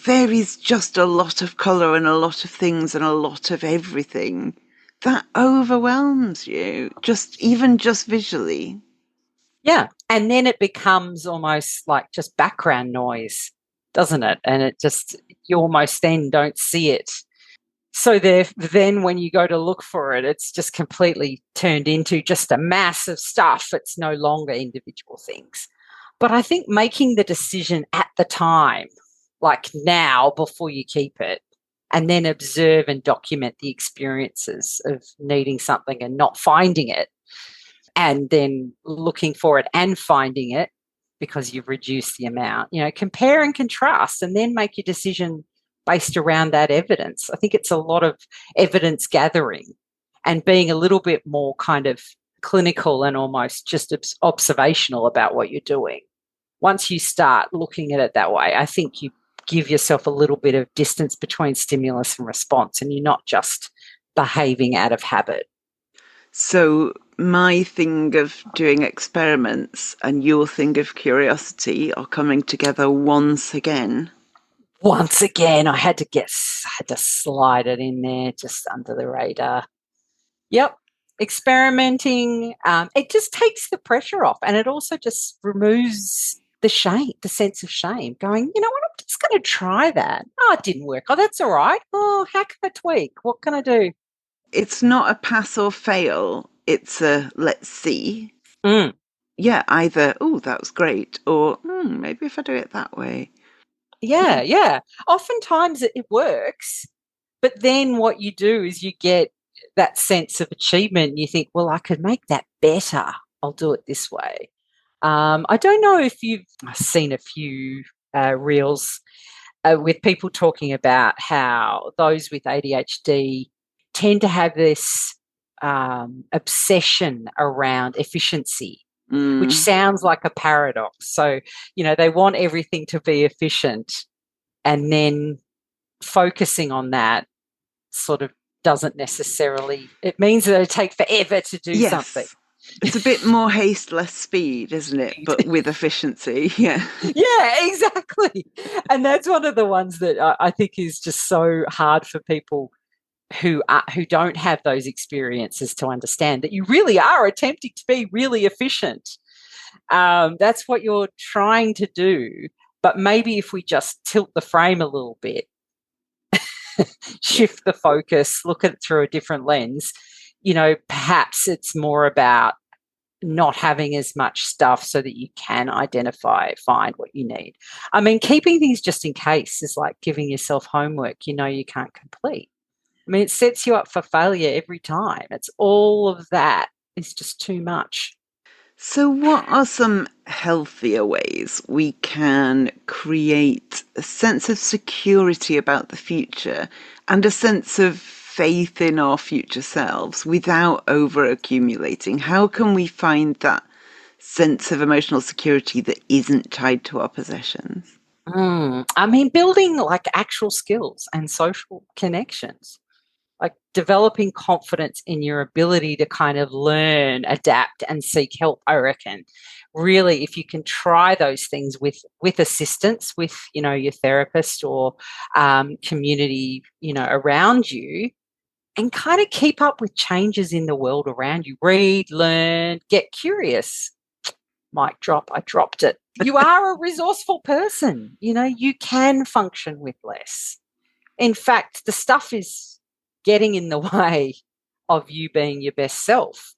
there is just a lot of colour and a lot of things and a lot of everything, that overwhelms you, just visually. Yeah. And then it becomes almost like just background noise, doesn't it? And it just, you almost then don't see it. So then when you go to look for it, it's just completely turned into just a mass of stuff. It's no longer individual things. But I think making the decision at the time, like now, before you keep it, and then observe and document the experiences of needing something and not finding it, and then looking for it and finding it because you've reduced the amount, compare and contrast and then make your decision based around that evidence. I think it's a lot of evidence gathering and being a little bit more kind of clinical and almost just observational about what you're doing. Once you start looking at it that way, I think you give yourself a little bit of distance between stimulus and response, and you're not just behaving out of habit. So my thing of doing experiments and your thing of curiosity are coming together once again. Once again, I had to slide it in there just under the radar. Yep. Experimenting. It just takes the pressure off, and it also just removes the shame, the sense of shame, going, you know what, I'm just going to try that. Oh, it didn't work. Oh, that's all right. Oh, how can I tweak? What can I do? It's not a pass or fail. It's a let's see. Yeah, either, oh, that was great, or maybe if I do it that way. Yeah. Oftentimes it works, but then what you do is you get that sense of achievement. You think, well, I could make that better. I'll do it this way. I don't know if you've seen a few reels with people talking about how those with ADHD tend to have this obsession around efficiency, which sounds like a paradox. So, they want everything to be efficient, and then focusing on that sort of doesn't necessarily, it means that it takes forever to do something. Yes. It's a bit more haste, less speed, isn't it? But with efficiency, yeah. Yeah, exactly. And that's one of the ones that I think is just so hard for people who don't have those experiences to understand, that you really are attempting to be really efficient. That's what you're trying to do. But maybe if we just tilt the frame a little bit, shift the focus, look at it through a different lens, perhaps it's more about not having as much stuff so that you can find what you need. I mean, keeping things just in case is like giving yourself homework you can't complete. I mean, it sets you up for failure every time. It's all of that is just too much. So, what are some healthier ways we can create a sense of security about the future and a sense of faith in our future selves without over accumulating? How can we find that sense of emotional security that isn't tied to our possessions? I mean, building like actual skills and social connections, like developing confidence in your ability to kind of learn, adapt, and seek help. I reckon, really, if you can try those things with assistance, with your therapist or community, around you, and kind of keep up with changes in the world around you. Read, learn, get curious. Mic drop. I dropped it. You are a resourceful person. You can function with less. In fact, the stuff is getting in the way of you being your best self.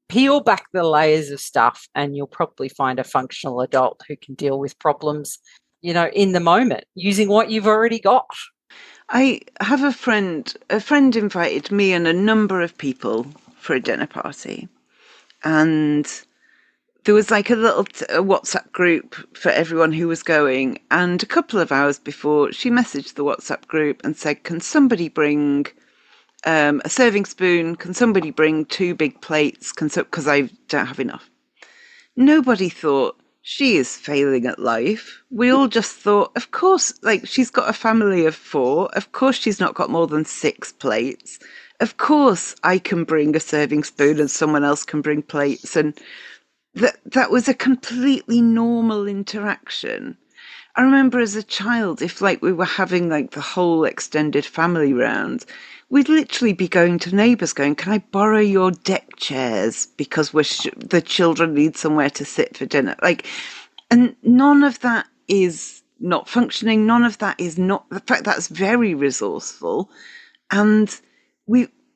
Peel back the layers of stuff and you'll probably find a functional adult who can deal with problems, in the moment using what you've already got. I have a friend invited me and a number of people for a dinner party. And there was like a little WhatsApp group for everyone who was going. And a couple of hours before, she messaged the WhatsApp group and said, can somebody bring a serving spoon? Can somebody bring 2 big plates? Because I don't have enough. Nobody thought, she is failing at life. We all just thought, of course, like she's got a family of 4. Of course, she's not got more than 6 plates. Of course, I can bring a serving spoon and someone else can bring plates. And that was a completely normal interaction. I remember as a child, if like we were having like the whole extended family round, we'd literally be going to neighbours going, can I borrow your deck chairs because the children need somewhere to sit for dinner? And none of that is not functioning. None of that is not, in fact, that's very resourceful. And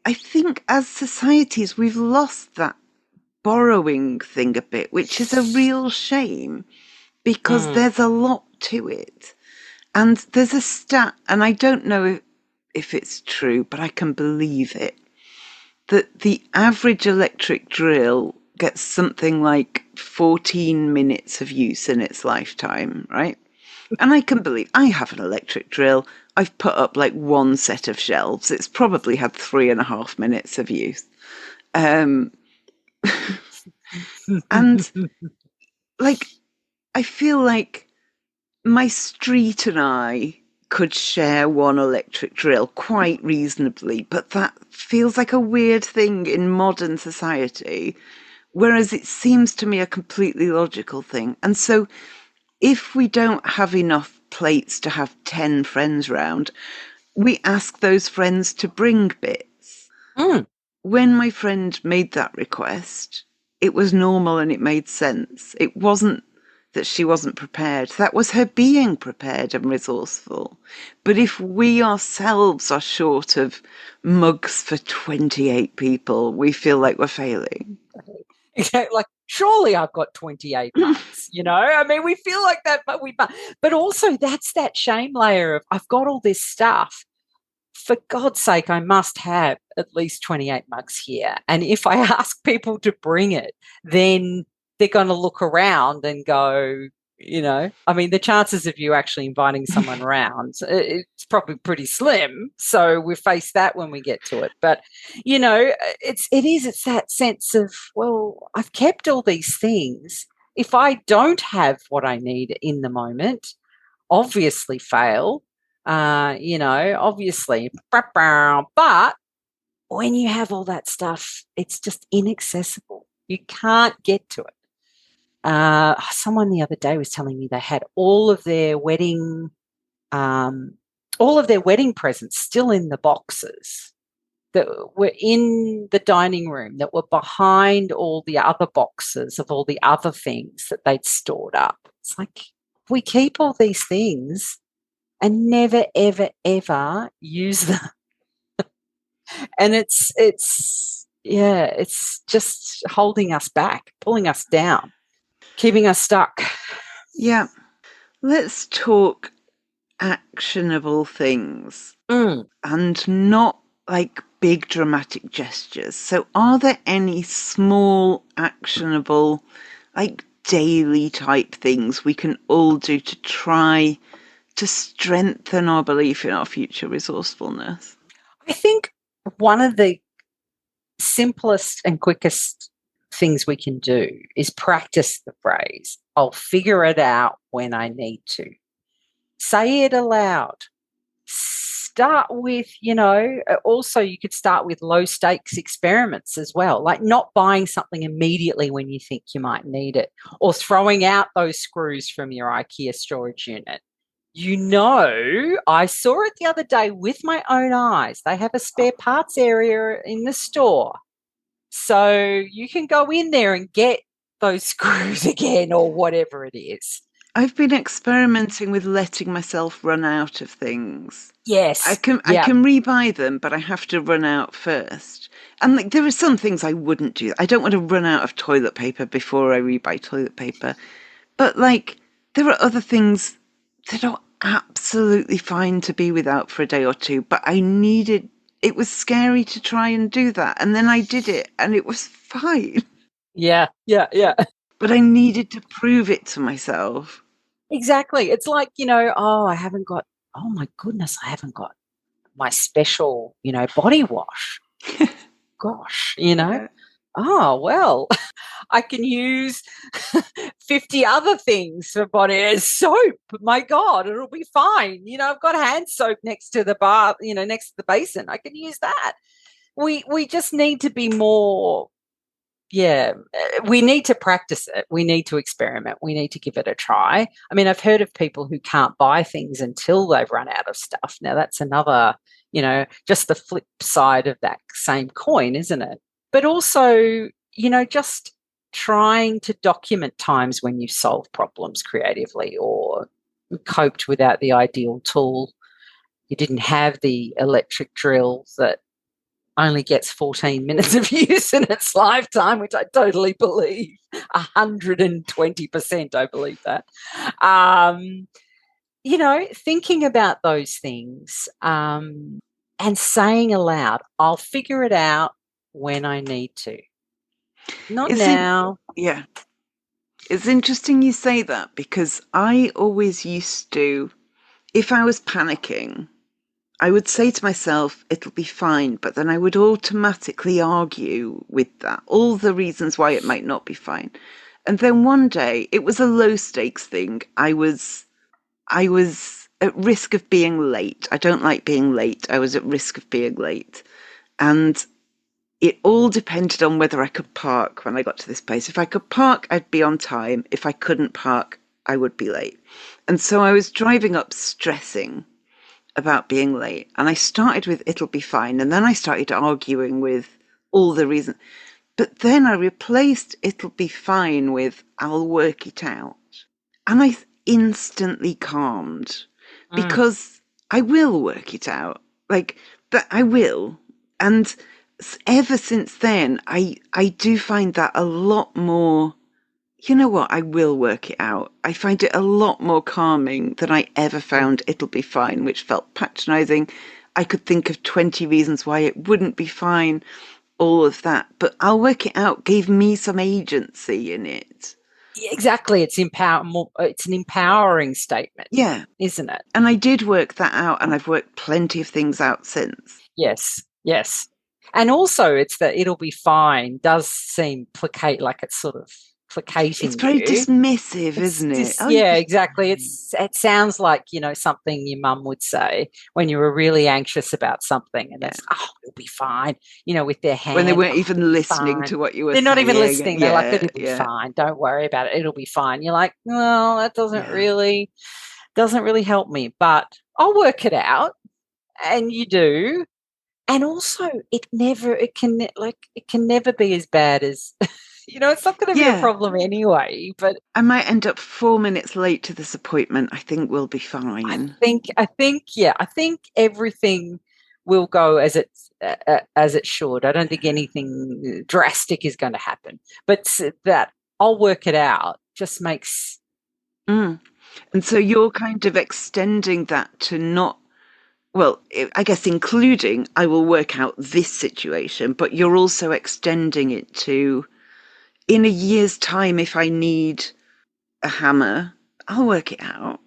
I think as societies, we've lost that borrowing thing a bit, which is a real shame because there's a lot to it. And there's a stat, and I don't know if it's true, but I can believe it, that the average electric drill gets something like 14 minutes of use in its lifetime, right? And I can believe, I have an electric drill. I've put up like 1 set of shelves. It's probably had 3.5 minutes of use. And like, I feel like my street and I could share 1 electric drill quite reasonably, but that feels like a weird thing in modern society, whereas it seems to me a completely logical thing. And so if we don't have enough plates to have 10 friends round, we ask those friends to bring bits. When my friend made that request, it was normal and it made sense. It wasn't that she wasn't prepared. That was her being prepared and resourceful. But if we ourselves are short of mugs for 28 people, we feel like we're failing. Like, surely I've got 28 mugs, I mean, we feel like that, but also that's that shame layer of I've got all this stuff. For God's sake, I must have at least 28 mugs here. And if I ask people to bring it, then they're going to look around and go, I mean, the chances of you actually inviting someone around, it's probably pretty slim. So we face that when we get to it. But, it's that sense of, well, I've kept all these things. If I don't have what I need in the moment, obviously fail, obviously, but when you have all that stuff, it's just inaccessible. You can't get to it. Someone the other day was telling me they had all of their wedding presents still in the boxes that were in the dining room, that were behind all the other boxes of all the other things that they'd stored up. It's like, we keep all these things and never, ever, ever use them. And it's just holding us back, pulling us down, keeping us stuck. Yeah. Let's talk actionable things and not like big dramatic gestures. So are there any small actionable, like daily type things we can all do to try to strengthen our belief in our future resourcefulness? I think one of the simplest and quickest things we can do is practice the phrase, I'll figure it out when I need to. Say it aloud. Start with, also you could start with low stakes experiments as well, like not buying something immediately when you think you might need it, or throwing out those screws from your IKEA storage unit. I saw it the other day with my own eyes. They have a spare parts area in the store. So you can go in there and get those screws again or whatever it is. I've been experimenting with letting myself run out of things. Yes. I can rebuy them, but I have to run out first. And like, there are some things I wouldn't do. I don't want to run out of toilet paper before I rebuy toilet paper. But like, there are other things that are absolutely fine to be without for a day or two, but it was scary to try and do that. And then I did it and it was fine. Yeah. But I needed to prove it to myself. Exactly. It's like, I haven't got my special, body wash. Gosh, Yeah. Oh, well, I can use 50 other things for body soap. My God, it'll be fine. I've got hand soap next to the bath, next to the basin. I can use that. We just need to be more, we need to practice it. We need to experiment. We need to give it a try. I mean, I've heard of people who can't buy things until they've run out of stuff. Now, that's another, just the flip side of that same coin, isn't it? But also, just trying to document times when you solve problems creatively or coped without the ideal tool. You didn't have the electric drill that only gets 14 minutes of use in its lifetime, which I totally believe. 120%, I believe that. Thinking about those things and saying aloud, I'll figure it out when I need to. Not now. Yeah. It's interesting you say that, because I always used to, if I was panicking, I would say to myself, it'll be fine, but then I would automatically argue with that, all the reasons why it might not be fine. And then one day, it was a low stakes thing. I was at risk of being late. I don't like being late. I was at risk of being late. And it all depended on whether I could park when I got to this place. If I could park, I'd be on time. If I couldn't park, I would be late. And so I was driving up stressing about being late. And I started with, it'll be fine. And then I started arguing with all the reasons. But then I replaced it'll be fine with, I'll work it out. And I instantly calmed, because I will work it out. Like, that I will. And ever since then, I do find that a lot more, I will work it out. I find it a lot more calming than I ever found it'll be fine, which felt patronizing. I could think of 20 reasons why it wouldn't be fine. all of that, but I'll work it out gave me some agency in it. Exactly. It's an empowering statement. Yeah. Isn't it? And I did work that out, and I've worked plenty of things out since. Yes. Yes. And also it's that it'll be fine does seem like it's sort of placating It's very you. dismissive, isn't it? Yeah, exactly. It sounds like, something your mum would say when you were really anxious about something, and it's, it'll be fine, with their hand. When they weren't even listening to what you were saying. They're not even listening. They're like, it'll be yeah. fine. Don't worry about it. It'll be fine. You're like, well, that doesn't really help me, but I'll work it out. And you do. And also it can never be as bad as, it's not going to be a problem anyway, but I might end up 4 minutes late to this appointment. I think we'll be fine. I think everything will go as it should. I don't think anything drastic is going to happen, but that I'll work it out just makes. And so you're kind of extending that to not, well, I guess including I will work out this situation, but you're also extending it to in a year's time, if I need a hammer, I'll work it out.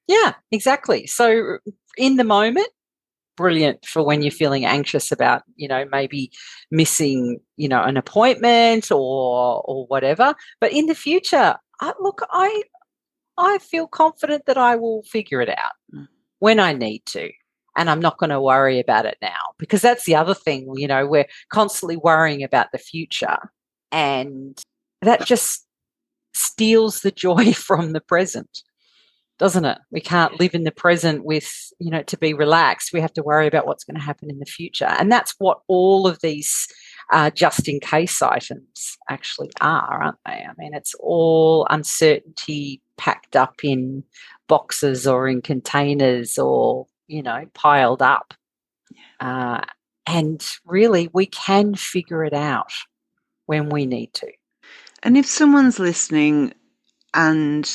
Yeah, exactly. So in the moment, brilliant for when you're feeling anxious about, maybe missing, an appointment or whatever. But in the future, I feel confident that I will figure it out when I need to. And I'm not going to worry about it now, because that's the other thing, we're constantly worrying about the future, and that just steals the joy from the present, doesn't it? We can't live in the present with, to be relaxed. We have to worry about what's going to happen in the future. And that's what all of these just in case items actually are, aren't they? I mean, it's all uncertainty packed up in boxes or in containers or, piled up. And really, we can figure it out when we need to. And if someone's listening and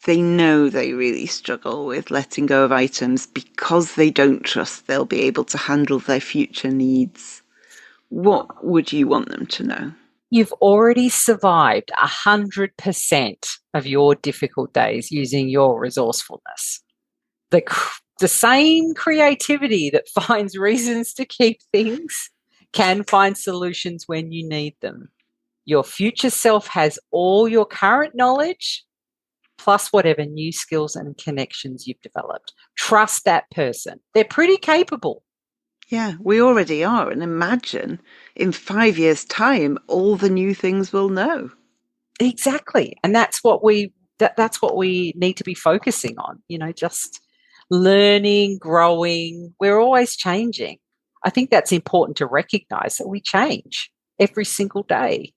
they know they really struggle with letting go of items because they don't trust they'll be able to handle their future needs, what would you want them to know? You've already survived 100% of your difficult days using your resourcefulness. The same creativity that finds reasons to keep things can find solutions when you need them. Your future self has all your current knowledge, plus whatever new skills and connections you've developed. Trust that person. They're pretty capable. Yeah, we already are. And imagine in 5 years' time, all the new things we'll know. Exactly. And that's what we need to be focusing on, just learning, growing. We're always changing. I think that's important to recognize that we change every single day.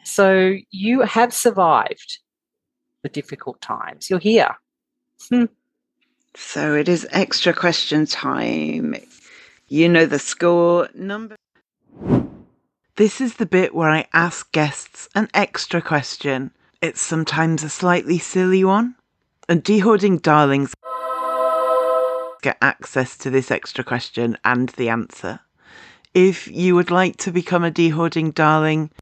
So you have survived the difficult times. You're here. So it is extra question time. You know the score number. This is the bit where I ask guests an extra question. It's sometimes a slightly silly one, and Hoarding darlings get access to this extra question and the answer. If you would like to become a Hoarding darling,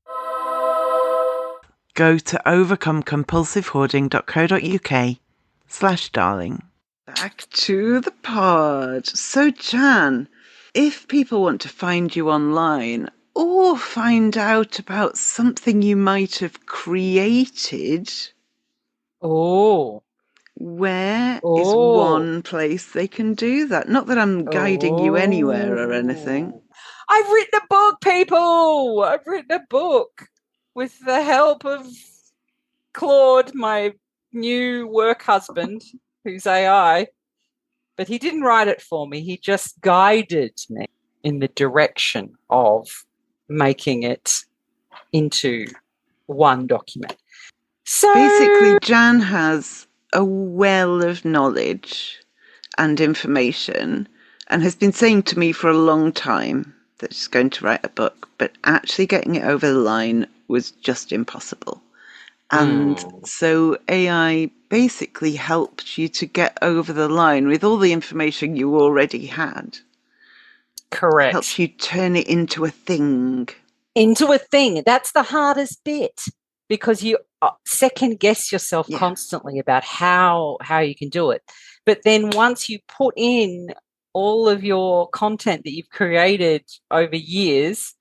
go to overcomecompulsivehoarding.co.uk/darling. Back to the pod. So Jan, if people want to find you online or find out about something you might have created, where is one place they can do that? Not that I'm guiding you anywhere or anything. I've written a book, people. I've written a book with the help of Claude, my new work husband, who's AI. But he didn't write it for me. He just guided me in the direction of making it into one document. So basically, Jan has a well of knowledge and information and has been saying to me for a long time that she's going to write a book, but actually getting it over the line was just impossible. And so AI basically helped you to get over the line with all the information you already had. Correct. Helps you turn it into a thing. Into a thing. That's the hardest bit, because you second guess yourself constantly about how you can do it. But then once you put in all of your content that you've created over years,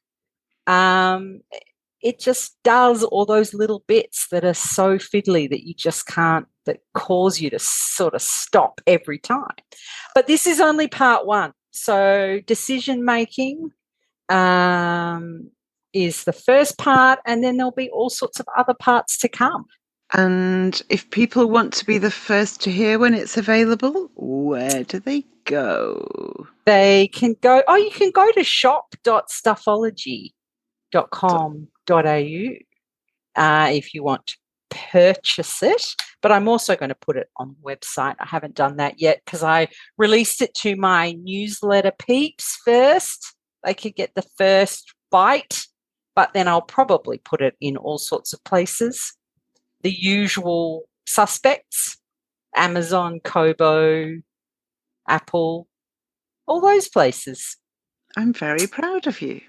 it just does all those little bits that are so fiddly that you just can't, that cause you to sort of stop every time. But this is only part one. So decision making is the first part, and then there'll be all sorts of other parts to come. And if people want to be the first to hear when it's available, where do they go? They can go, you can go to shop.stuffology.com.au if you want to purchase it. But I'm also going to put it on the website. I haven't done that yet because I released it to my newsletter peeps first. They could get the first bite, but then I'll probably put it in all sorts of places. The usual suspects, Amazon, Kobo, Apple, all those places. I'm very proud of you.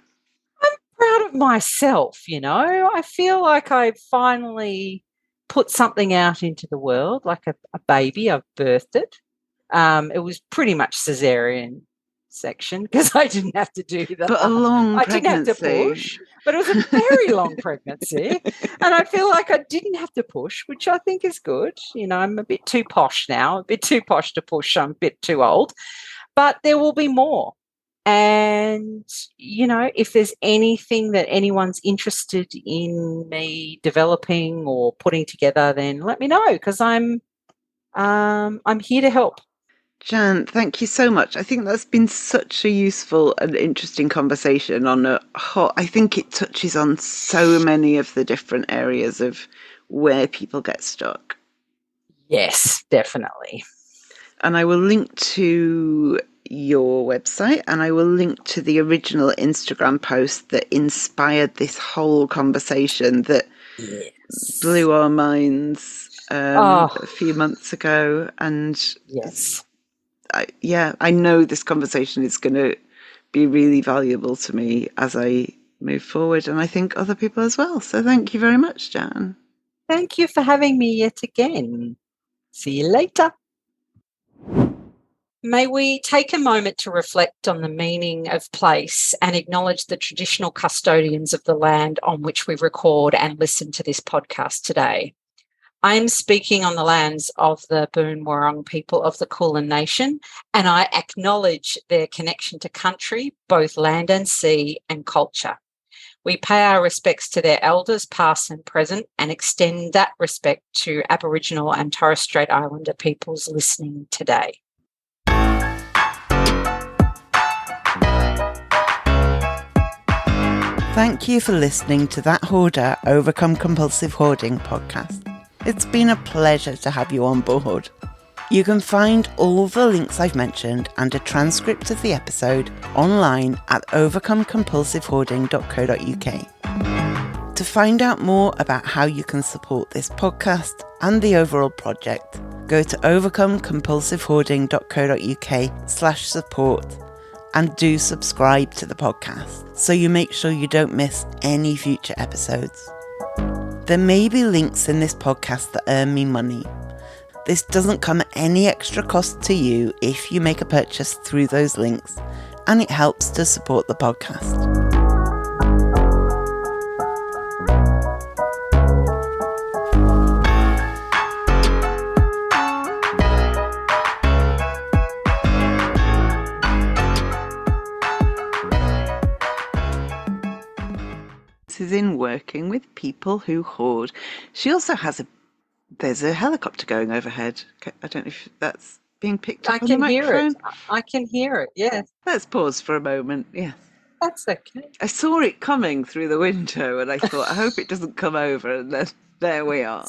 I'm proud of myself, I feel like I've finally put something out into the world, like a baby. I've birthed it. It was pretty much cesarean section because I didn't have to do that. But a long pregnancy. I didn't have to push, but it was a very long pregnancy. And I feel like I didn't have to push, which I think is good. I'm a bit too posh now, a bit too posh to push. I'm a bit too old. But there will be more. And, if there's anything that anyone's interested in me developing or putting together, then let me know, because I'm here to help. Jan, thank you so much. I think that's been such a useful and interesting conversation I think it touches on so many of the different areas of where people get stuck. Yes, definitely. And I will link to your website, and I will link to the original Instagram post that inspired this whole conversation that blew our minds a few months ago. And yes, I know this conversation is going to be really valuable to me as I move forward, and I think other people as well. So thank you very much, Jan. Thank you for having me yet again. See you later. May we take a moment to reflect on the meaning of place and acknowledge the traditional custodians of the land on which we record and listen to this podcast today. I am speaking on the lands of the Boon Wurrung people of the Kulin Nation, and I acknowledge their connection to country, both land and sea, and culture. We pay our respects to their elders, past and present, and extend that respect to Aboriginal and Torres Strait Islander peoples listening today. Thank you for listening to That Hoarder Overcome Compulsive Hoarding podcast. It's been a pleasure to have you on board. You can find all the links I've mentioned and a transcript of the episode online at overcomecompulsivehoarding.co.uk. To find out more about how you can support this podcast and the overall project, go to overcomecompulsivehoarding.co.uk/support and do subscribe to the podcast so you make sure you don't miss any future episodes. There may be links in this podcast that earn me money. This doesn't come at any extra cost to you if you make a purchase through those links, and it helps to support the podcast. Is in working with people who hoard. She also has there's a helicopter going overhead. I don't know if that's being picked up on the microphone. I can hear it, yes. Let's pause for a moment, yes. That's okay. I saw it coming through the window and I thought, I hope it doesn't come over, and then there we are.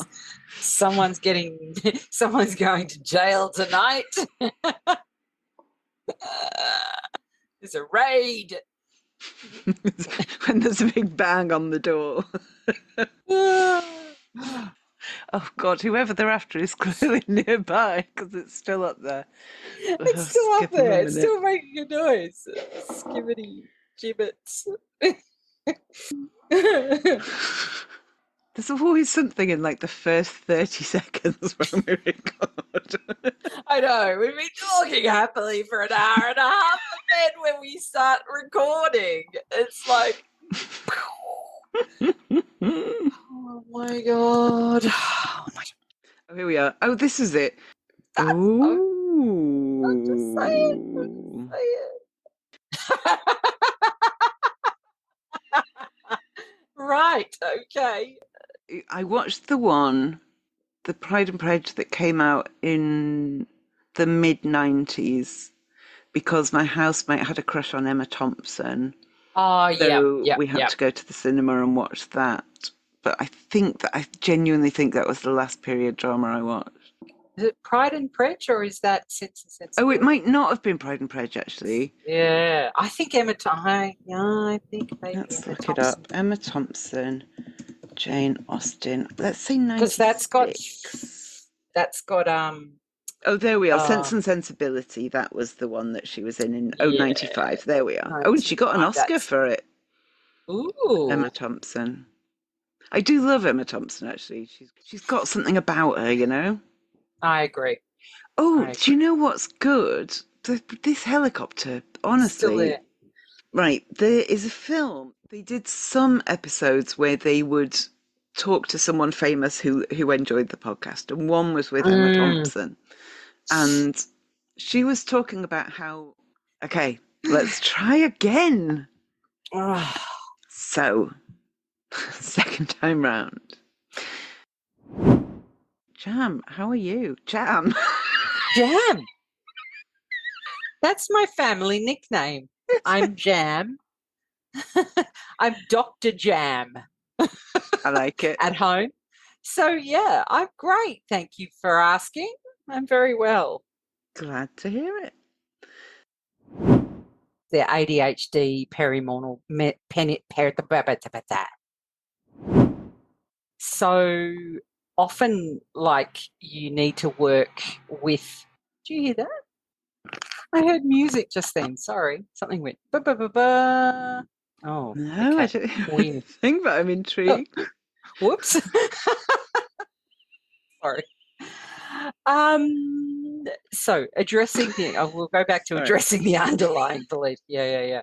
Someone's going to jail tonight. There's a raid. When there's a big bang on the door. Oh God, whoever they're after is clearly nearby because it's still up there. It's still Just up give them a there. It's minute. still making a noise. Skibbity gibbets. There's always something in like the first 30 seconds when we record. I know. We've been talking happily for an hour and a half, and then when we start recording, it's like, oh my God. Oh my God. Oh, here we are. Oh, this is it. That's, I'm just saying. Oh. Right. Okay. I watched the Pride and Prejudice that came out in the mid-90s because my housemate had a crush on Emma Thompson. Oh, yeah. So Yep. we had Yep. to go to the cinema and watch that. But I genuinely think that was the last period drama I watched. Is it Pride and Prejudice, or is that Sense and Oh, it Sensibility? might not have been Pride and Prejudice, actually. Yeah. I think Emma Thompson. Yeah, I think maybe Let's Emma look it Thompson. up. Emma Thompson, Jane Austen. Let's say Because 96. that's got Oh, there we are. Sense and Sensibility. That was the one that she was in yeah, 95. There we are. Oh, and she got an 95. Oscar for it. Emma Ooh, Thompson. I do love Emma Thompson, actually. She's got something about her, you know? I agree. Oh, do you know what's good? This helicopter, Still honestly. there. Right, there is a film. They did some episodes where they would talk to someone famous who enjoyed the podcast, and one was with Emma Thompson. And she was talking about how, okay, let's try again. So, second time round. Jam, how are you? Jam. Jam. That's my family nickname. I'm Jam. I'm Dr. Jam. I like it. At home. So, yeah, I'm great. Thank you for asking. I'm very well. Glad to hear it. The ADHD perimonal so often, like, you need to work with. Do you hear that? I heard music just then. Sorry, something went. Ba, ba, ba, ba. Oh, No, okay. I don't hear Weird. anything, but I'm intrigued. Oh, whoops. Sorry. So addressing the. We'll go back to addressing the underlying belief. Yeah.